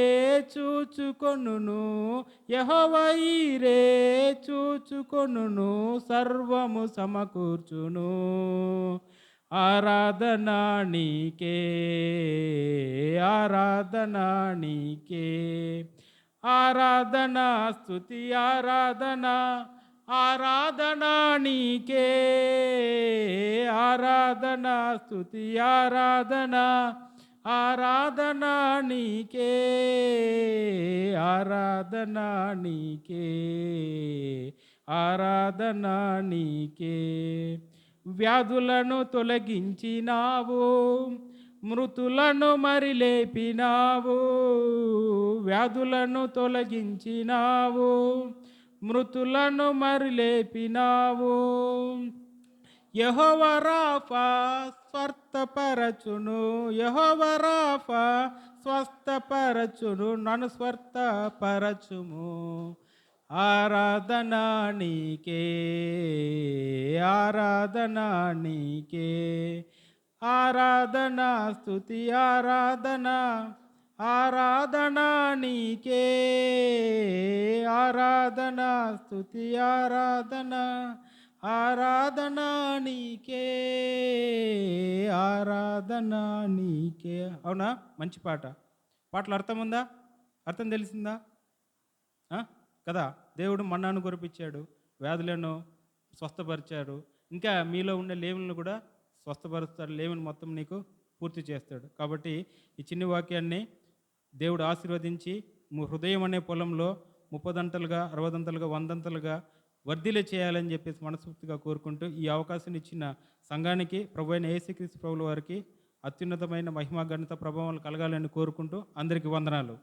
చూచుకొనును, యెహోవా ఈరే చూచుకొనును, సర్వము సమకూర్చును. ఆరాధన నీకే, ఆరాధన నీకే, ఆరాధన స్తుతి ఆరాధన, ఆరాధన నీకే, ఆరాధన స్తుతి ఆరాధన, ఆరాధన నీకే, ఆరాధన నీకే, ఆరాధన నీకే. వ్యాధులను తొలగించినావు, మృతులను మరి లేపినావు. వ్యాధులను తొలగించినావు, మృతులను మరి లేపినావు. యెహోవా రాఫా స్వస్థపరచును, యెహోవా రాఫా స్వస్థపరచును, నన్ను స్వస్థపరచుము. ఆరాధన నీకే, ఆరాధన నీకే, ఆరాధన స్తుతి ఆరాధన, ఆరాధన నీకే, ఆరాధన స్తుతి ఆరాధన, ఆరాధన నీకే, ఆరాధన నీకే. అవునా? మంచి పాట. పాటలు అర్థం ఉందా? అర్థం తెలిసిందా? కదా, దేవుడు మన్నాను కురిపించాడు, వ్యాధులను స్వస్థపరిచాడు, ఇంకా మీలో ఉండే లేవులను కూడా స్వస్థపరుస్తాడు, లేవుని మొత్తం నీకు పూర్తి చేస్తాడు. కాబట్టి ఈ చిన్ని వాక్యాన్ని దేవుడు ఆశీర్వదించి హృదయం అనే పొలంలో 30 60 100 వర్ధిలే చేయాలని చెప్పేసి మనస్ఫూర్తిగా కోరుకుంటూ, ఈ అవకాశం ఇచ్చిన సంఘానికి, ప్రభు అయిన యేసుక్రీస్తు ప్రభుల వారికి అత్యున్నతమైన మహిమ ఘనత ప్రభావాలు కలగాలని కోరుకుంటూ అందరికీ వందనాలు.